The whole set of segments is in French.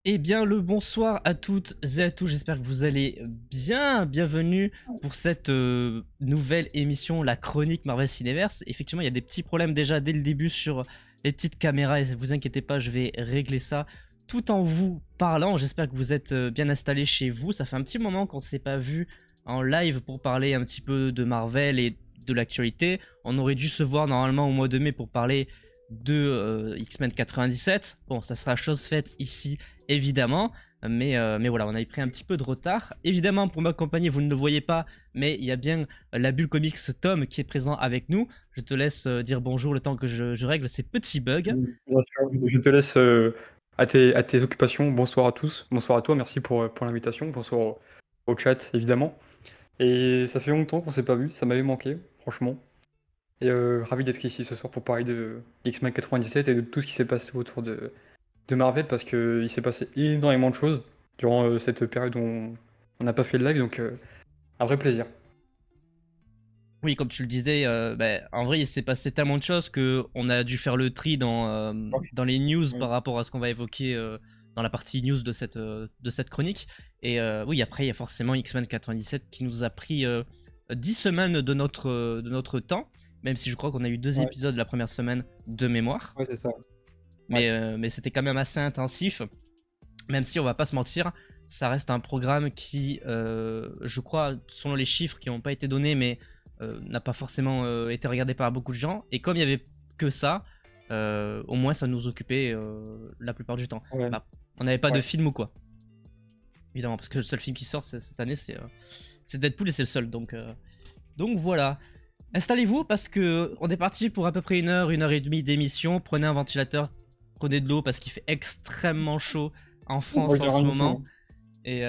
Eh bien, le bonsoir à toutes et à tous, j'espère que vous allez bien. Bienvenue pour cette nouvelle émission, la chronique Marvel Cineverse. Effectivement, il y a des petits problèmes déjà dès le début sur les petites caméras et ne vous inquiétez pas, je vais régler ça tout en vous parlant. J'espère que vous êtes bien installés chez vous. Ça fait un petit moment qu'on ne s'est pas vu en live pour parler un petit peu de Marvel et de l'actualité. On aurait dû se voir normalement au mois de mai pour parler de X-Men 97. Bon, ça sera chose faite ici évidemment, mais voilà, on avait pris un petit peu de retard. Évidemment, pour m'accompagner, vous ne le voyez pas, mais il y a bien la Bulle Comics Tom qui est présent avec nous. Je te laisse dire bonjour le temps que je règle ces petits bugs. Bien sûr, je te laisse à tes occupations. Bonsoir à tous. Bonsoir à toi. Merci pour l'invitation. Bonsoir au chat, évidemment. Et ça fait longtemps qu'on s'est pas vu. Ça m'avait manqué, franchement. Et ravi d'être ici ce soir pour parler de X-Men 97 et de tout ce qui s'est passé autour de Marvel parce qu'il s'est passé énormément de choses durant cette période où on n'a pas fait de live. Donc, un vrai plaisir. Oui, comme tu le disais, en vrai, il s'est passé tellement de choses que on a dû faire le tri Ouais, dans les news ouais. par rapport à ce qu'on va évoquer dans la partie news de cette chronique. Et oui, après, il y a forcément X-Men 97 qui nous a pris 10 semaines de notre temps, même si je crois qu'on a eu deux Ouais, épisodes la première semaine de mémoire. ouais, c'est ça. Ouais. Mais c'était quand même assez intensif, même si on va pas se mentir, ça reste un programme qui, je crois, selon les chiffres qui n'ont pas été donnés, mais n'a pas forcément été regardé par beaucoup de gens. Et comme il y avait que ça, au moins ça nous occupait la plupart du temps. Ouais. Bah, on n'avait pas de Ouais. film ou quoi, évidemment, parce que le seul film qui sort cette année, c'est Deadpool et c'est le seul. Donc voilà. Installez-vous parce que on est parti pour à peu près une heure et demie d'émission. Prenez un ventilateur, prenez de l'eau parce qu'il fait extrêmement chaud en Moi, France je en dis ce rien du tout, moment. hein. Et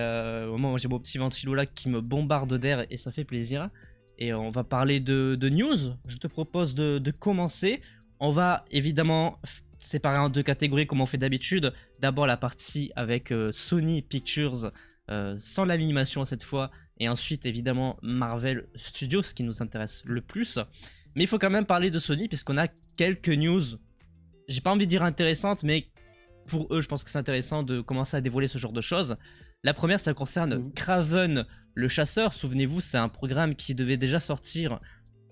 au moment où j'ai mon petit ventilo là qui me bombarde d'air et ça fait plaisir. Et on va parler de news. Je te propose de commencer. On va évidemment séparer en deux catégories comme on fait d'habitude. D'abord la partie avec Sony Pictures sans l'animation cette fois. Et ensuite évidemment Marvel Studios, ce qui nous intéresse le plus. Mais il faut quand même parler de Sony puisqu'on a quelques news. J'ai pas envie de dire intéressantes, mais pour eux, je pense que c'est intéressant de commencer à dévoiler ce genre de choses. La première, ça concerne Mhm. Kraven le chasseur. Souvenez-vous, c'est un programme qui devait déjà sortir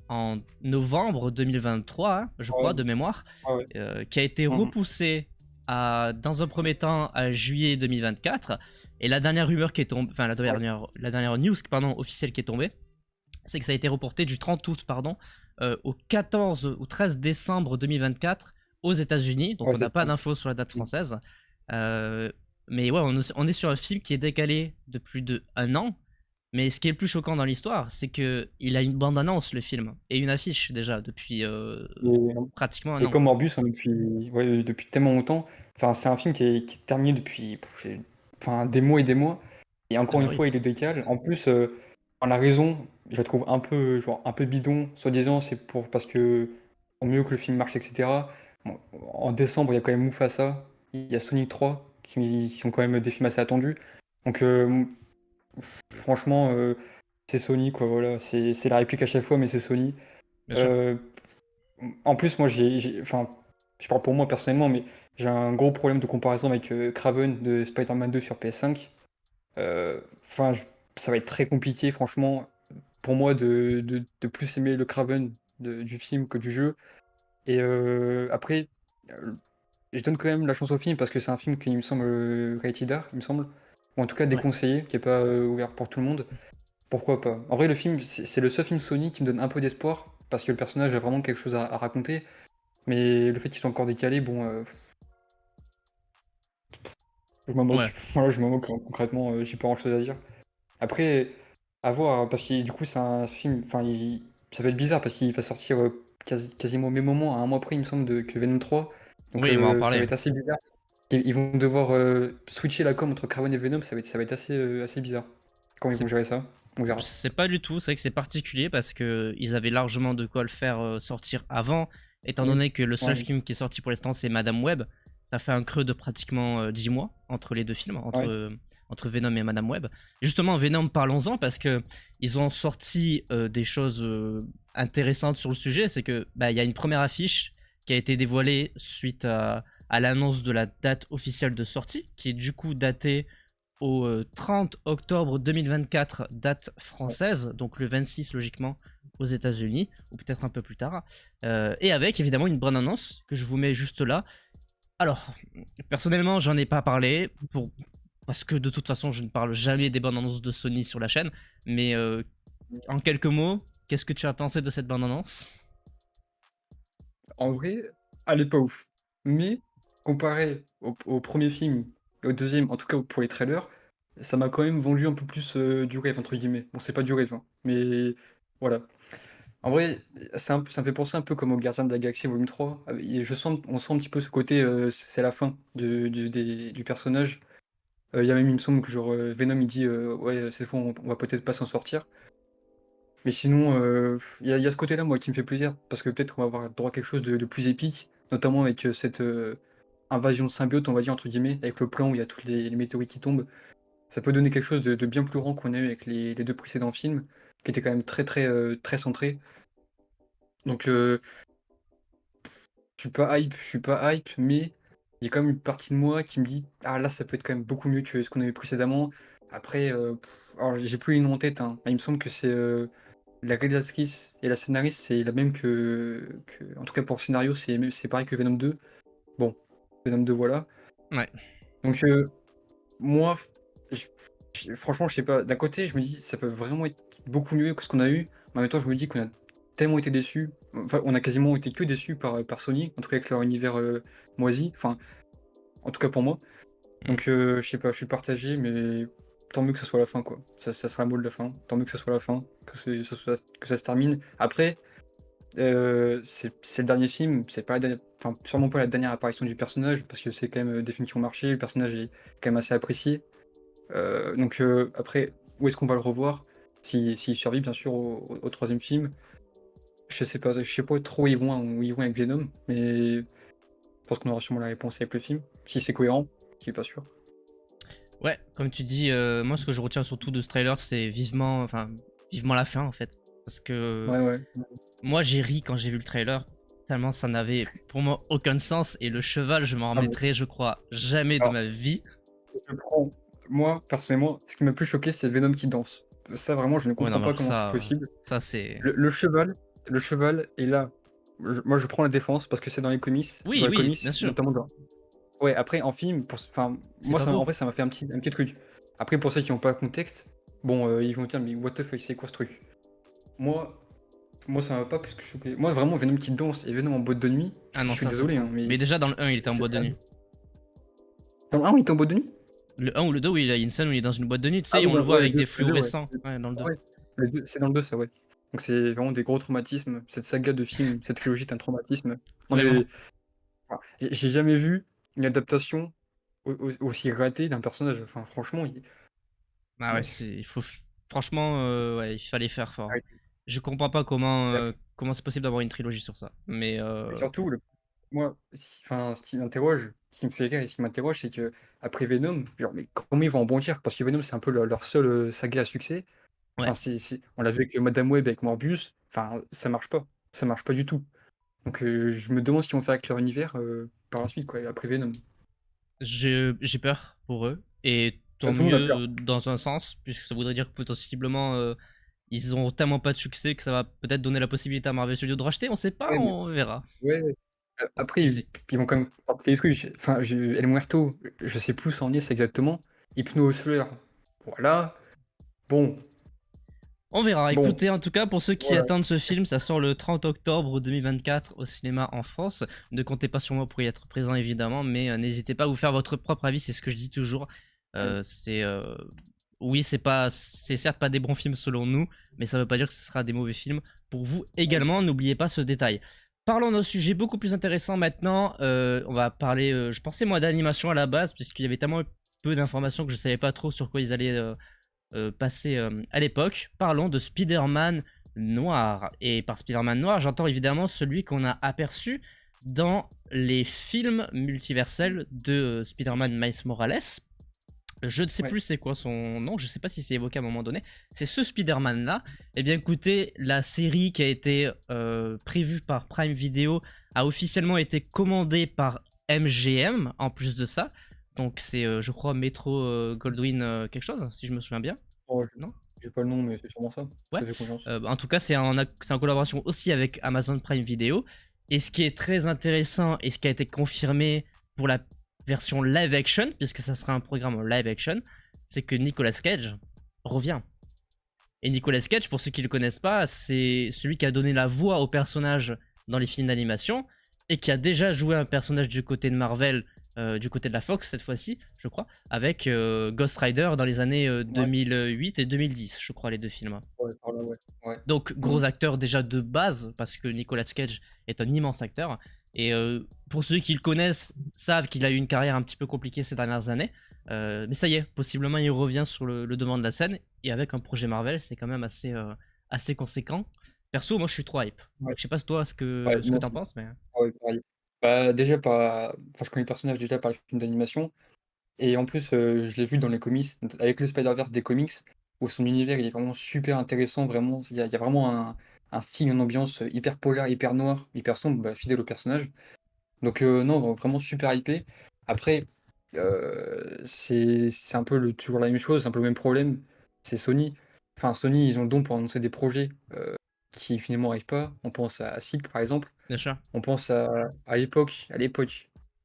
en novembre 2023, hein, je crois, Ouais, de mémoire, ouais, ouais. qui a été Mhm. repoussé dans un premier temps à juillet 2024. Et la dernière rumeur qui est tombée, enfin Ouais. la dernière news pardon, officielle qui est tombée, c'est que ça a été reporté du 30 août pardon, au 14 ou 13 décembre 2024 aux États-Unis. Donc Ouais, on c'est n'a pas ça. d'infos sur la date Mmh. française. Euh, mais ouais, on est sur un film qui est décalé de plus d'un an. Mais ce qui est le plus choquant dans l'histoire, c'est que il a une bande-annonce, le film, et une affiche déjà depuis Et pratiquement un et an. comme Morbius, hein, depuis tellement longtemps, enfin, c'est un film qui est terminé depuis enfin, des mois et des mois. Et Ah encore bah une oui. fois, il le décale. En plus, on a raison, je la trouve un peu, genre, un peu bidon, soi-disant, c'est parce que pour mieux que le film marche, etc. Bon, en décembre, il y a quand même Mufasa, il y a Sonic 3, qui sont quand même des films assez attendus. Donc, franchement, c'est Sony, quoi, voilà. C'est la réplique à chaque fois, mais c'est Sony. Bien sûr. Euh, En plus, moi, enfin, je parle pour moi personnellement, mais j'ai un gros problème de comparaison avec Kraven de Spider-Man 2 sur PS5. Enfin, ça va être très compliqué, franchement, pour moi, de plus aimer le Kraven du film que du jeu. Et après, euh, je donne quand même la chance au film parce que c'est un film qui me semble rated R, il me semble, ou en tout cas Ouais. déconseillé, qui n'est pas ouvert pour tout le monde. Pourquoi pas? En vrai, le film, c'est le seul film Sony qui me donne un peu d'espoir parce que le personnage a vraiment quelque chose à raconter. Mais le fait qu'ils soient encore décalés, bon, je m'en Ouais. moque. Voilà, je m'en moque concrètement, j'ai pas grand chose à dire. Après, à voir, parce que du coup, c'est un film, enfin, ça va être bizarre parce qu'il va sortir quasiment au même moment, à un mois près, il me semble, que Venom 3. Donc Oui, on va en ça va parler. être assez bizarre. Ils vont devoir switcher la com entre Kraven et Venom, ça va être assez bizarre. Comment ils vont C'est gérer ça? On verra. c'est pas du tout, c'est vrai que c'est particulier parce que ils avaient largement de quoi le faire sortir avant, étant Oui, donné que le seul ouais, film qui est sorti pour l'instant c'est Madame Web. Ça fait un creux de pratiquement 10 mois entre les deux films, ouais, entre Venom et Madame Web. Et justement, Venom, parlons-en parce que ils ont sorti des choses intéressantes sur le sujet. C'est que bah, il y a une première affiche qui a été dévoilée suite à l'annonce de la date officielle de sortie, qui est du coup datée au 30 octobre 2024, date française, donc le 26 logiquement aux États-Unis, ou peut-être un peu plus tard, et avec évidemment une bonne annonce que je vous mets juste là. Alors, personnellement, j'en ai pas parlé parce que de toute façon, je ne parle jamais des bandes annonces de Sony sur la chaîne, mais en quelques mots, qu'est-ce que tu as pensé de cette bande annonce? En vrai, elle est pas ouf. Mais comparé au 1er film et au deuxième, en tout cas pour les trailers, ça m'a quand même vendu un peu plus, «du rêve» entre guillemets. Bon, c'est pas du rêve, hein, mais voilà. En vrai, ça me fait penser un peu comme au Gardiens de la Galaxie volume 3. Et on sent un petit peu ce côté, c'est la fin du personnage. Il y a même, il me semble que genre, Venom il dit, «Ouais, cette fois on va peut-être pas s'en sortir». Mais sinon, il y a ce côté-là, moi, qui me fait plaisir, parce que peut-être qu'on va avoir droit à quelque chose de plus épique, notamment avec, cette, «invasion de symbiotes», on va dire, entre guillemets, avec le plan où il y a toutes les météorites qui tombent. Ça peut donner quelque chose de bien plus grand qu'on a eu avec les 2 précédents films, qui étaient quand même très, très, très centrés. Donc, je suis pas hype, mais il y a quand même une partie de moi qui me dit: «Ah là, ça peut être quand même beaucoup mieux que ce qu'on a eu précédemment». Après, alors j'ai plus les noms en tête, hein. Il me semble que c'est, la réalisatrice et la scénariste, c'est la même en tout cas pour le scénario, c'est pareil que Venom 2. Bon, Venom 2 voilà. Ouais. Donc, moi, je franchement, je sais pas. D'un côté, je me dis: «Ça peut vraiment être beaucoup mieux que ce qu'on a eu», mais en même temps, je me dis qu'on a tellement été déçus. Enfin, on a quasiment été que déçus par Sony, en tout cas avec leur univers, moisi, enfin, en tout cas pour moi. Mm. Donc, je sais pas, je suis partagé, mais tant mieux que ça soit la fin, quoi. Ça sera le mot de la fin. Tant mieux que ça soit la fin, que ça se termine. Après, c'est le dernier film, c'est pas la dernière, enfin, sûrement pas la dernière apparition du personnage, parce que c'est quand même, des films qui ont marché, le personnage est quand même assez apprécié. Donc, après, où est-ce qu'on va le revoir? S'il survit bien sûr au 3e film. Je sais pas trop où ils vont avec Venom, mais je pense qu'on aura sûrement la réponse avec le film, si c'est cohérent, qui est pas sûr. Ouais, comme tu dis, moi ce que je retiens surtout de ce trailer, c'est vivement la fin en fait. Parce que Ouais, ouais. moi j'ai ri quand j'ai vu le trailer, tellement ça n'avait pour moi aucun sens, et le cheval, je m'en Ah bon. remettrai, je crois, jamais de Alors, ma vie. je prends moi, personnellement, ce qui m'a plus choqué, c'est Venom qui danse. Ça vraiment, je ne Ouais, non, comprends mais pas alors comment c'est ça, possible. ça c'est. Le cheval est là. Moi, je prends la défense parce que c'est dans Oui, les oui, comics, bien sûr, notamment dans. Ouais, après en film, enfin, c'est moi pas ça en beau. vrai ça m'a fait un petit truc. Après pour ceux qui ont pas le contexte, bon, ils vont dire: «Mais what the fuck, c'est quoi ce truc?» Moi moi ça m'a pas plus que choqué. Moi vraiment Venom qui danse et Venom en boîte de nuit, Ah je non, suis ça c'est désolé, hein, trop. mais Mais déjà dans le 1, il était en c'est boîte de ça. nuit. Dans le 1 il était en boîte de nuit? Le 1 ou le 2, oui, il y a une scène où il est dans une boîte de nuit, tu Ah sais, oui, on le voit ouais, avec des le 2 ouais. fluorescents. Ouais, dans le 2. Ouais, le 2 c'est dans le 2 ça, ouais. Donc c'est vraiment des gros traumatismes. Cette saga de films, cette trilogie est un traumatisme. Non Vraiment. mais enfin, j'ai jamais vu une adaptation aussi ratée d'un personnage. Enfin franchement, Ah ouais, mais il faut. Franchement, ouais, il fallait faire fort. arrêtez. Je comprends pas comment c'est possible d'avoir une trilogie sur ça. Mais Et surtout, moi, enfin, ce qui m'interroge, ce qui me fait rire et ce qui m'interroge, c'est que après Venom, genre, mais comment ils vont rebondir? Parce que Venom, c'est un peu leur seule saga à succès. ouais, Enfin, on l'a vu avec Madame Web, avec Morbius. Enfin, ça marche pas. Ça marche pas du tout. Donc, je me demande ce qu'ils vont faire avec leur univers par la suite, quoi, après Venom. j'ai peur pour eux. Et tant Tout le monde a peur. mieux dans un sens, puisque ça voudrait dire que potentiellement ils ont tellement pas de succès que ça va peut-être donner la possibilité à Marvel Studios de racheter. On sait pas, Ouais, mais on verra. ouais, ouais. Après, Qui ils sait? vont quand même apporter des trucs. Enfin, El Muerto, je sais plus où ça en est, c'est exactement. Hypno Hustler, voilà. Bon, On verra. bon, Écoutez, en tout cas, pour ceux qui voilà. attendent ce film, ça sort le 30 octobre 2024 au cinéma en France. Ne comptez pas sur moi pour y être présent, évidemment, mais n'hésitez pas à vous faire votre propre avis, c'est ce que je dis toujours. C'est Oui, c'est certes pas des bons films selon nous, mais ça veut pas dire que ce sera des mauvais films pour vous également. N'oubliez pas ce détail. Parlons d'un sujet beaucoup plus intéressant maintenant. On va parler, je pensais moi d'animation à la base, puisqu'il y avait tellement peu d'informations que je savais pas trop sur quoi ils allaient passé à l'époque. Parlons de Spider-Man noir. Et par Spider-Man noir, j'entends évidemment celui qu'on a aperçu dans les films multiversels de Spider-Man Miles Morales. Je ne sais Ouais. plus c'est quoi son nom, je ne sais pas si c'est évoqué à un moment donné. C'est ce Spider-Man là. Eh bien écoutez, la série qui a été prévue par Prime Video a officiellement été commandée par MGM en plus de ça. Donc c'est, je crois, Metro Goldwyn quelque chose, si je me souviens bien. Oh, Non? j'ai pas le nom, mais c'est sûrement ça. Je Ouais. te fais confiance. En tout cas, c'est en collaboration aussi avec Amazon Prime Video. Et ce qui est très intéressant et ce qui a été confirmé pour la version live action, puisque ça sera un programme en live action, c'est que Nicolas Cage revient. Et Nicolas Cage, pour ceux qui ne le connaissent pas, c'est celui qui a donné la voix au personnage dans les films d'animation et qui a déjà joué un personnage du côté de Marvel, du côté de la Fox cette fois-ci, je crois, avec Ghost Rider dans les années Ouais, 2008 et 2010, je crois, les deux films. ouais, par là, ouais. Ouais. Donc, gros acteur déjà de base, parce que Nicolas Cage est un immense acteur. Et pour ceux qui le connaissent, savent qu'il a eu une carrière un petit peu compliquée ces dernières années. Mais ça y est, possiblement il revient sur le devant de la scène. Et avec un projet Marvel, c'est quand même assez conséquent. Perso, moi je suis trop hype. Ouais, Je sais pas toi ouais, ce que moi t'en aussi. penses, mais. Ouais, pareil. Bah, déjà, enfin, je connais le personnage déjà par les films d'animation. Et en plus, je l'ai vu dans les comics, avec le Spider-Verse des comics, où son univers il est vraiment super intéressant, vraiment. Il y a vraiment un style, une ambiance hyper polaire, hyper noire, hyper sombre, bah, fidèle au personnage. Donc, non, vraiment super hypé. Après, c'est un peu toujours la même chose, c'est un peu le même problème. C'est Sony. Enfin, Sony, ils ont le don pour annoncer des projets qui finalement n'arrivent pas. On pense à Silk, par exemple. Bien sûr. On pense à l'époque,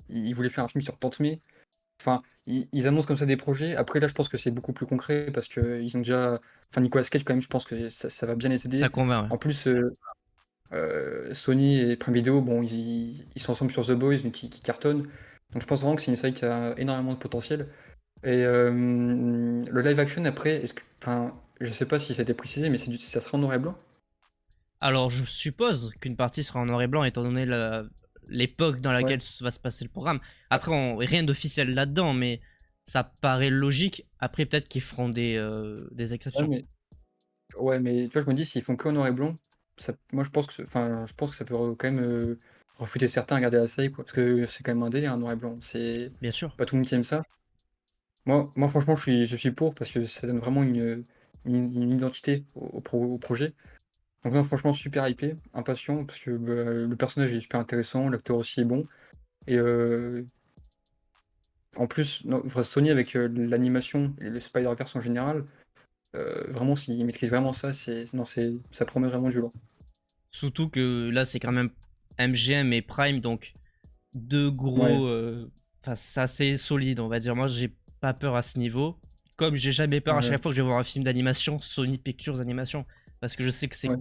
ils voulaient faire un film sur Tante May. Enfin, ils annoncent comme ça des projets. Après, là, je pense que c'est beaucoup plus concret parce qu'ils ont déjà. Enfin, Nicolas Cage, quand même, je pense que ça va bien les Ça aider. convainc, ouais. En plus, Sony et Prime Video, bon, ils sont ensemble sur The Boys, mais qui cartonnent. Donc, je pense vraiment que c'est une série qui a énormément de potentiel. Et le live action, après, enfin, je sais pas si ça a été précisé, mais ça sera en noir et blanc. Alors, je suppose qu'une partie sera en noir et blanc, étant donné l'époque dans Ouais. laquelle va se passer le programme. Après, rien d'officiel là-dedans, mais ça paraît logique. Après, peut-être qu'ils feront des Ouais, exceptions. mais tu vois, je me dis, s'ils font que en noir et blanc, moi enfin, je pense que ça peut quand même refuter certains à regarder la série, quoi. Parce que c'est quand même un délire, un noir et blanc. C'est Bien sûr. pas tout le monde qui aime ça. Moi franchement, je suis pour parce que ça donne vraiment une identité au projet. Donc, non, franchement, super hypé, impatient, parce que bah, le personnage est super intéressant, l'acteur aussi est bon. Et en plus, non, enfin, Sony avec l'animation et le Spider-Verse en général, vraiment, s'ils maîtrisent vraiment ça, non, ça promet vraiment du lourd. Surtout que là, c'est quand même MGM et Prime, donc deux Ouais, gros. Enfin, c'est assez solide, on va dire. Moi, j'ai pas peur à ce niveau. Comme j'ai jamais peur à ouais, chaque fois que je vais voir un film d'animation, Sony Pictures Animation. Parce que je sais que c'est ouais.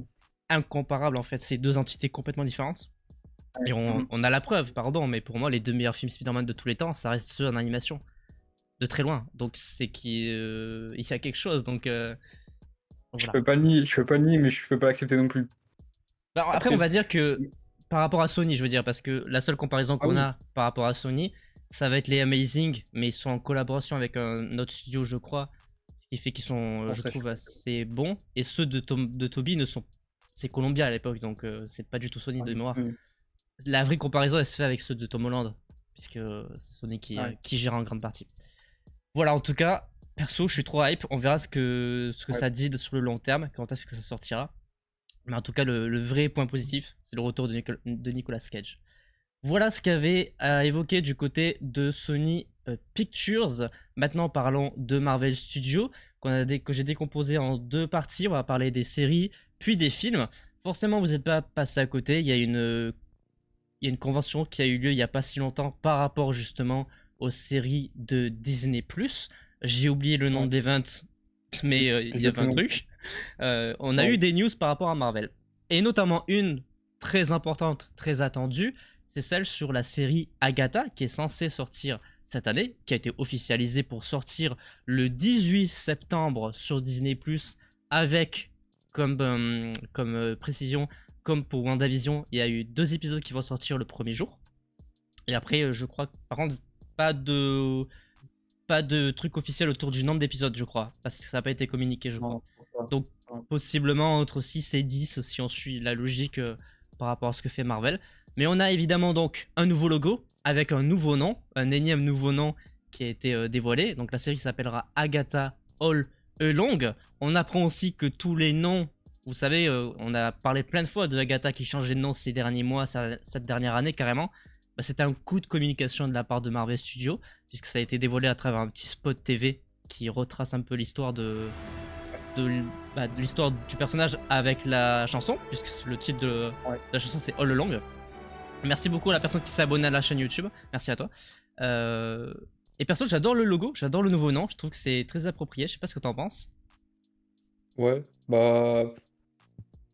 incomparable, en fait. C'est deux entités complètement différentes. Et Mhm. on a la preuve, pardon, mais pour moi, les deux meilleurs films Spider-Man de tous les temps, ça reste ceux en animation. De très loin. Donc, c'est qu'il il y a quelque chose. Donc Je voilà. peux pas le nier, mais je peux pas l'accepter non plus. Bah, après, on Après, va dire que par rapport à Sony, je veux dire, parce que la seule comparaison ah qu'on oui, a par rapport à Sony, ça va être les Amazing, mais ils sont en collaboration avec un autre studio, je crois, ce qui fait qu'ils sont, bon, je ça, je trouve, crois. assez bons. Et ceux de Toby ne sont. C'est Columbia à l'époque, donc c'est pas du tout Sony Ouais, de mémoire. ouais, La vraie comparaison, elle se fait avec ceux de Tom Holland, puisque c'est Sony ouais, qui gère en grande partie. Voilà, en tout cas, perso, je suis trop hype. On verra ce que ouais, ça dit sur le long terme, quand est-ce que ça sortira. Mais en tout cas, le vrai point positif, c'est le retour de Nicolas Cage. Voilà ce qu'il y avait à évoquer du côté de Sony Pictures. Maintenant, parlons de Marvel Studios, que j'ai décomposé en deux parties. On va parler des séries, puis des films. Forcément, vous n'êtes pas passé à côté. Il y a une convention qui a eu lieu il n'y a pas si longtemps par rapport justement aux séries de Disney+. J'ai oublié le nom ouais. de l'event, mais il Je y l'ai avait plus un non plus. truc. On a eu Ouais. des news par rapport à Marvel. Et notamment une très importante, très attendue, c'est celle sur la série Agatha qui est censée sortir cette année, qui a été officialisée pour sortir le 18 septembre sur Disney+, avec comme précision, comme pour WandaVision, il y a eu 2 épisodes qui vont sortir le premier jour. Et après, je crois, par contre, pas de pas de truc officiel autour du nombre d'épisodes, je crois, parce que ça n'a pas été communiqué, je crois. Non, pas. Donc, Ouais. possiblement entre 6 et 10 si on suit la logique par rapport à ce que fait Marvel. Mais on a évidemment donc un nouveau logo avec un nouveau nom, un énième nouveau nom qui a été dévoilé. Donc la série s'appellera Agatha All Along. On apprend aussi que tous les noms, vous savez, on a parlé plein de fois de Agatha qui changeait de nom ces derniers mois, cette dernière année carrément. bah, c'était un coup de communication de la part de Marvel Studios, puisque ça a été dévoilé à travers un petit spot TV qui retrace un peu l'histoire de l'histoire du personnage avec la chanson, puisque le titre de Ouais. la chanson c'est All Along. Merci beaucoup à la personne qui s'est abonnée à la chaîne YouTube. Merci à toi. Euh, Et perso, j'adore le logo, j'adore le nouveau nom. Je trouve que c'est très approprié. Je sais pas ce que t'en penses. Ouais, bah,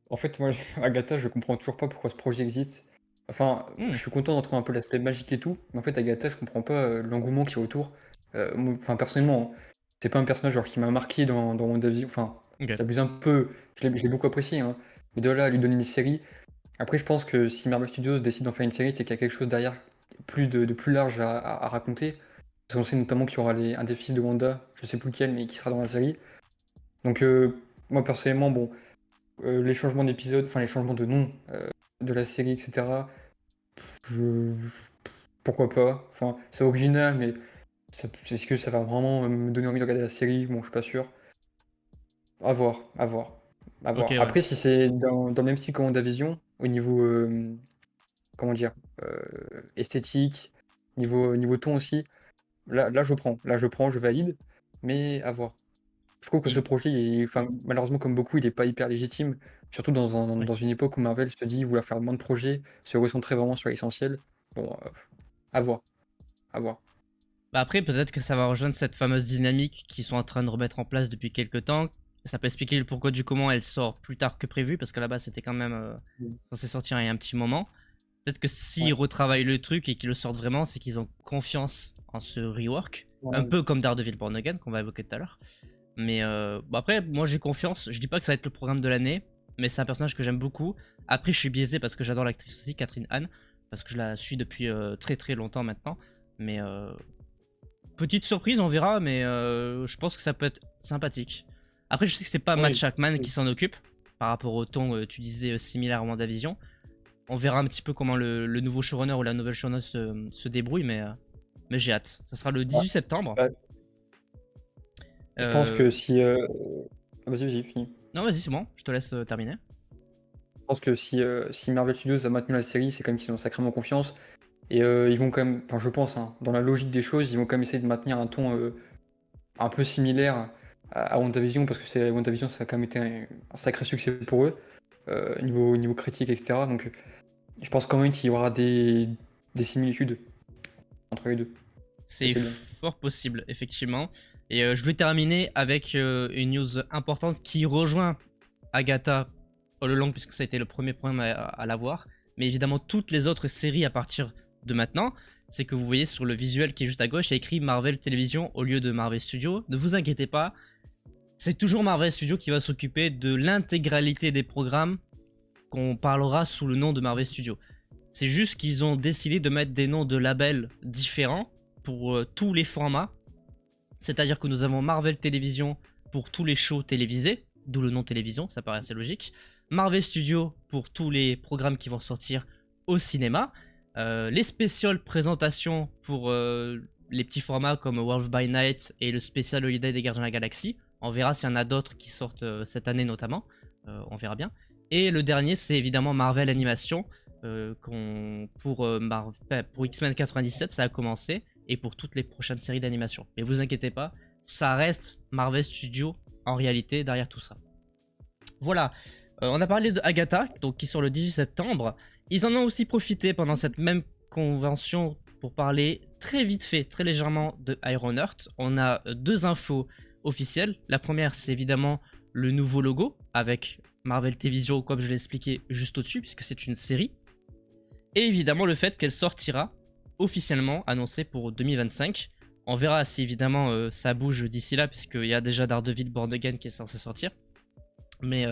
en fait, moi, Agatha, je comprends toujours pas pourquoi ce projet existe. Enfin, je Hmm, suis content d'en trouver un peu l'aspect magique et tout, mais en fait, Agatha, je comprends pas l'engouement qui est autour. Enfin, personnellement, hein, c'est pas un personnage genre, qui m'a marqué dans WandaVision. Enfin, ok. j'abuse un peu, je l'ai beaucoup apprécié, hein. Mais de là à lui donner une série. Après, je pense que si Marvel Studios décide d'en faire une série, c'est qu'il y a quelque chose derrière de plus large à raconter. Parce qu'on sait notamment qu'il y aura un des fils de Wanda, je sais plus lequel, mais qui sera dans la série. Donc, moi, personnellement, bon. Les changements d'épisode, enfin les changements de nom de la série, etc. Je... Pourquoi pas? Enfin, c'est original, mais est-ce que ça va vraiment me donner envie de regarder la série? Bon, je suis pas sûr. À voir, à voir, à Ok, voir. ouais. Après, si c'est dans le même style que WandaVision, au niveau, comment dire, esthétique, niveau ton aussi, là je prends. Là je prends, je valide, mais à voir. Je trouve que ce Et- projet, enfin, malheureusement, comme beaucoup, il est pas hyper légitime. Surtout ouais. dans une époque où Marvel se dit vouloir faire moins de projets, se recentrer vraiment sur l'essentiel. Bon, à voir, à voir. Bah après, peut-être que ça va rejoindre cette fameuse dynamique qu'ils sont en train de remettre en place depuis quelques temps. Ça peut expliquer le pourquoi du comment elle sort plus tard que prévu, parce qu'à la base c'était quand même Mm. censé sortir il y a un petit moment. Peut-être que s'ils Ouais. retravaillent le truc et qu'ils le sortent vraiment, c'est qu'ils ont confiance en ce rework. Un Ouais. peu comme Daredevil Born Again qu'on va évoquer tout à l'heure. Mais bah après, moi j'ai confiance. Je dis pas que ça va être le programme de l'année, mais c'est un personnage que j'aime beaucoup. Après, je suis biaisé parce que j'adore l'actrice aussi, Catherine Hahn, parce que je la suis depuis très très longtemps maintenant. Mais petite surprise, on verra, mais je pense que ça peut être sympathique. Après, je sais que c'est pas Matt Oui, Shakman oui. qui s'en occupe, par rapport au ton, tu disais, similaire à WandaVision. On verra un petit peu comment le nouveau showrunner ou la nouvelle showrunner se débrouille, mais j'ai hâte. Ça sera le Bah, 18 septembre. bah, je pense Euh, que si. Vas-y, vas-y, fini. Non, vas-y, c'est bon, je te laisse terminer. Je pense que si Marvel Studios a maintenu la série, c'est quand même qu'ils ont sacrément confiance. Et ils vont quand même, enfin, je pense, hein, dans la logique des choses, ils vont quand même essayer de maintenir un ton un peu similaire à WandaVision, parce que WandaVision, ça a quand même été un sacré succès pour eux, niveau critique, etc. Donc je pense quand même qu'il y aura des similitudes entre les deux. Et C'est c'est bien. fort possible, effectivement. Et je vais terminer avec une news importante qui rejoint Agatha all along, puisque ça a été le premier programme à l'avoir. Mais évidemment, toutes les autres séries à partir de maintenant, c'est que vous voyez sur le visuel qui est juste à gauche, il y a écrit Marvel Television au lieu de Marvel Studios. Ne vous inquiétez pas, c'est toujours Marvel Studios qui va s'occuper de l'intégralité des programmes qu'on parlera sous le nom de Marvel Studios. C'est juste qu'ils ont décidé de mettre des noms de labels différents pour tous les formats. C'est-à-dire que nous avons Marvel Télévision pour tous les shows télévisés, d'où le nom télévision, ça paraît assez logique. Marvel Studios pour tous les programmes qui vont sortir au cinéma. Les spéciales présentations pour les petits formats comme World by Night et le spécial Holiday des Gardiens de la Galaxie. On verra s'il y en a d'autres qui sortent cette année notamment. On verra bien. Et le dernier, c'est évidemment Marvel Animation. Pour X-Men 97, ça a commencé. Et pour toutes les prochaines séries d'animation. Mais vous inquiétez pas, ça reste Marvel Studios en réalité derrière tout ça. Voilà, on a parlé de Agatha, donc qui sort le 18 septembre. Ils en ont aussi profité pendant cette même convention pour parler très vite fait, très légèrement de Ironheart. On a deux infos officielles. La première, c'est évidemment le nouveau logo avec Marvel Television, comme je l'ai expliqué juste au-dessus, puisque c'est une série. Et évidemment le fait qu'elle sortira officiellement annoncée pour 2025. On verra si évidemment ça bouge d'ici là, puisqu'il y a déjà Daredevil Born Again qui est censé sortir. Mais